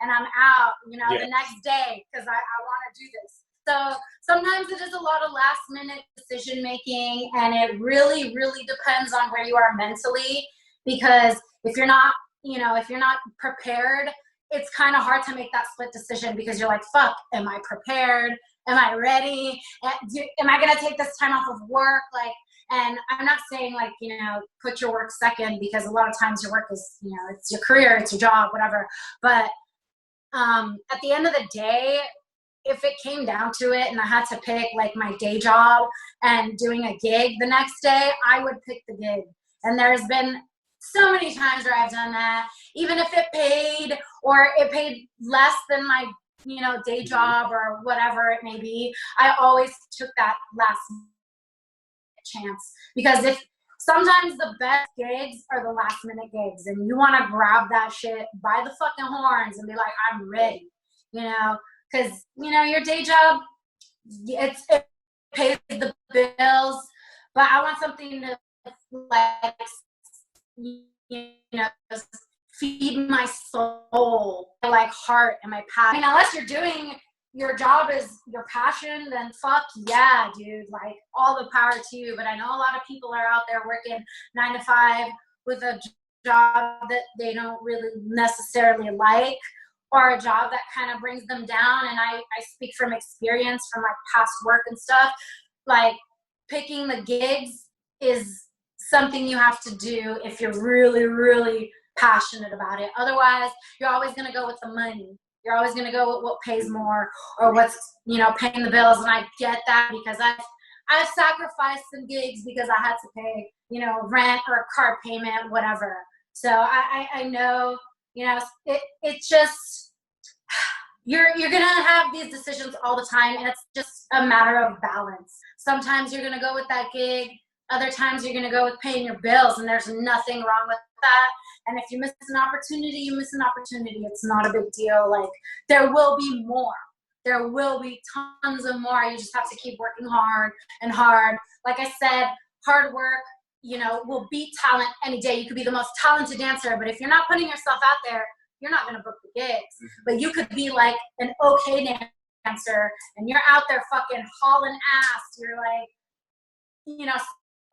and I'm out, you know, the next day, because I want to do this. So sometimes it is a lot of last minute decision making, and it really, really depends on where you are mentally, because if you're not, you know, if you're not prepared, it's kind of hard to make that split decision, because you're like, fuck, am I prepared? Am I ready? Am I going to take this time off of work? Like, and I'm not saying like, you know, put your work second, because a lot of times your work is, you know, it's your career, it's your job, whatever. But at the end of the day, if it came down to it and I had to pick like my day job and doing a gig the next day, I would pick the gig. And there's been so many times where I've done that, even if it paid, or it paid less than my, you know, day job or whatever it may be. I always took that last chance, because if sometimes the best gigs are the last minute gigs, and you want to grab that shit by the fucking horns and be like, I'm ready, you know, because, you know, your day job, it pays the bills, but I want something to like, you know, feed my soul, my like heart and my passion. I mean, unless you're doing your job is your passion, then fuck yeah, dude, like all the power to you. But I know a lot of people are out there working 9 to 5 with a job that they don't really necessarily like, or a job that kind of brings them down. And I speak from experience, from like past work and stuff. Like, picking the gigs is something you have to do if you're really, really passionate about it. Otherwise, you're always going to go with the money. You're always going to go with what pays more, or what's, you know, paying the bills. And I get that, because I've sacrificed some gigs because I had to pay, you know, rent or a car payment, whatever. So I know, you know, it's just, you're going to have these decisions all the time, and it's just a matter of balance. Sometimes you're going to go with that gig. Other times you're going to go with paying your bills, and there's nothing wrong with that. And if you miss an opportunity, you miss an opportunity. It's not a big deal. Like, there will be more. There will be tons of more. You just have to keep working hard and hard. Like I said, hard work, you know, will beat talent any day. You could be the most talented dancer, but if you're not putting yourself out there, you're not going to book the gigs. But you could be like an okay dancer, and you're out there fucking hauling ass. You're like, you know,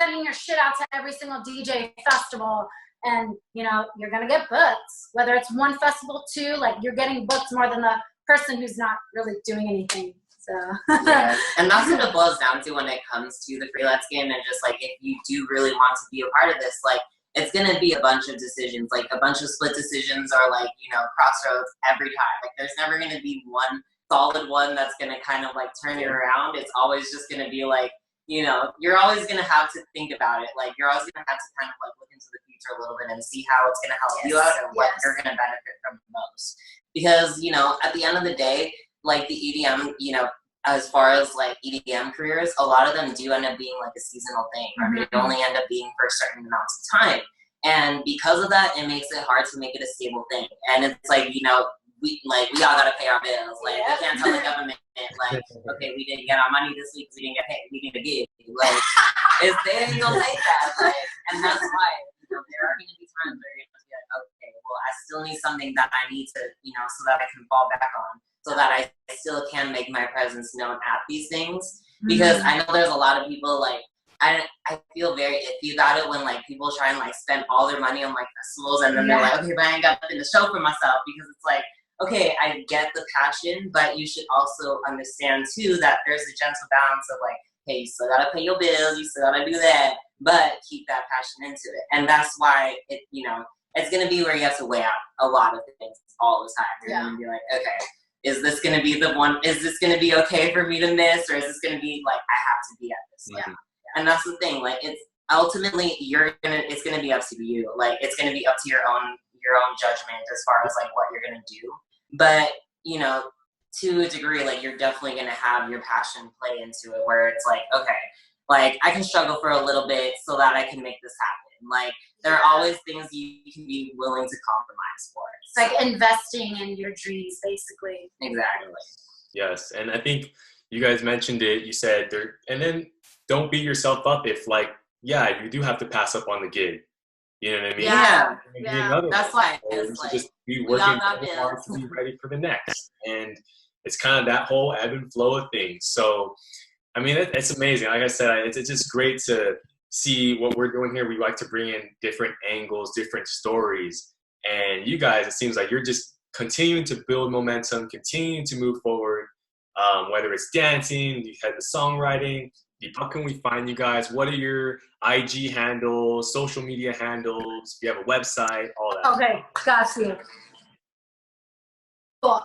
sending your shit out to every single DJ festival, and, you know, you're going to get booked. Whether it's one festival, two, like, you're getting booked more than the person who's not really doing anything. So. Yeah. And that's what it boils down to when it comes to the freelance game. And just like, if you do really want to be a part of this, like, it's going to be a bunch of decisions, like a bunch of split decisions, or like, you know, crossroads every time. Like, there's never going to be one solid one that's going to kind of like turn it around. It's always just going to be like, you know, you're always going to have to think about it. Like, you're always going to have to kind of like look into the future a little bit and see how it's going to help you out and what you're going to benefit from the most. Because, you know, at the end of the day, like the EDM, you know, as far as like EDM careers, a lot of them do end up being like a seasonal thing, or they only end up being for certain amounts of time. And because of that, it makes it hard to make it a stable thing. And it's like, you know, we all gotta pay our bills. Like, we can't tell the government, like, okay, we didn't get our money this week, we didn't get paid, we need a gig. Like, they ain't gonna take that. Like, and that's why, you know, there are gonna be times where you're gonna be like, okay, well, I still need something that I need to, you know, so that I can fall back on, so that I still can make my presence known at these things. Because I know there's a lot of people, like, I feel very iffy about it when like people try and like spend all their money on like festivals, and then they're like, okay, but I ain't got nothing to show for myself. Because it's like, okay, I get the passion, but you should also understand too that there's a gentle balance of like, hey, you still gotta pay your bills, you still gotta do that, but keep that passion into it. And that's why it, you know, it's gonna be where you have to weigh out a lot of things all the time. You're gonna be like, okay, is this gonna be the one? Is this gonna be okay for me to miss, or is this gonna be like I have to be at this? Like, and that's the thing. Like, it's ultimately it's gonna be up to you. Like, it's gonna be up to your own judgment as far as like what you're gonna do. But, you know, to a degree, like, you're definitely gonna have your passion play into it, where it's like, okay, like, I can struggle for a little bit so that I can make this happen. Like, there are always things you can be willing to compromise for. It's like investing in your dreams, basically. Exactly. Yes, and I think you guys mentioned it. You said there, and then don't beat yourself up if, like, yeah, you do have to pass up on the gig. You know what I mean? Yeah. That's why you should just be working hard to be ready for the next. And it's kind of that whole ebb and flow of things. So, I mean, it's amazing. Like I said, it's just great to see what we're doing here. We like to bring in different angles, different stories. And you guys, it seems like you're just continuing to build momentum, continuing to move forward, whether it's dancing, you had the songwriting. How can we find you guys? What are your IG handles, social media handles? Do you have a website? All that. Okay, got you. Cool.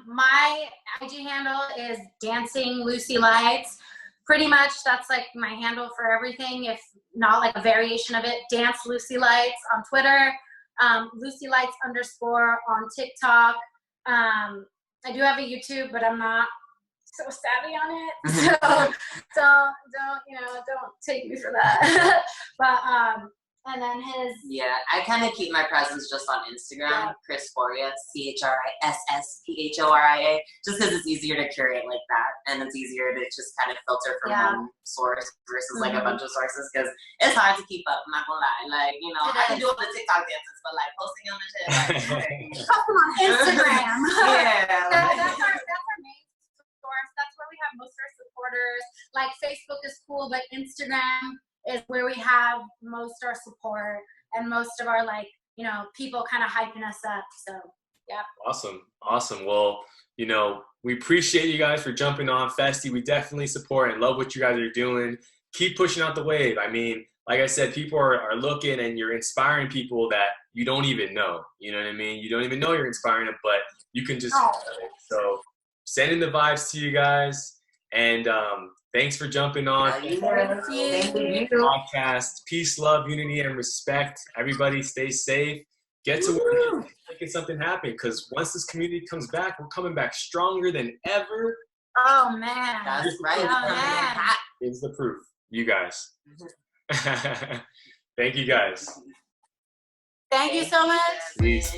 My IG handle is DancingLucyLights. Pretty much that's like my handle for everything, if not like a variation of it. Dance Lucy Lights on Twitter, LucyLights_ on TikTok. I do have a YouTube, but I'm not so savvy on it, so don't take me for that. But and then I kind of keep my presence just on Instagram, Chrissphoria, ChrisSphoria, just because it's easier to curate like that, and it's easier to just kind of filter from one source versus like a bunch of sources, because it's hard to keep up. I'm not gonna lie, like, you know, I can do all the TikTok dances, but like posting on the shit, like, post them on Instagram. That's our main source. That's where we have most of our supporters. Like, Facebook is cool, but Instagram is where we have most of our support and most of our, like, you know, people kind of hyping us up. So, yeah. Awesome. Well, you know, we appreciate you guys for jumping on Festiie. We definitely support and love what you guys are doing. Keep pushing out the wave. I mean, like I said, people are looking, and you're inspiring people that you don't even know. You know what I mean? You don't even know you're inspiring them, but you can just so sending the vibes to you guys, and thanks for jumping on podcast. Peace, love, unity, and respect. Everybody stay safe. Get to work, making something happen, because once this community comes back, we're coming back stronger than ever. Oh, man. That's right. Here's the proof. You guys. Thank you guys. Thank you so much. Peace.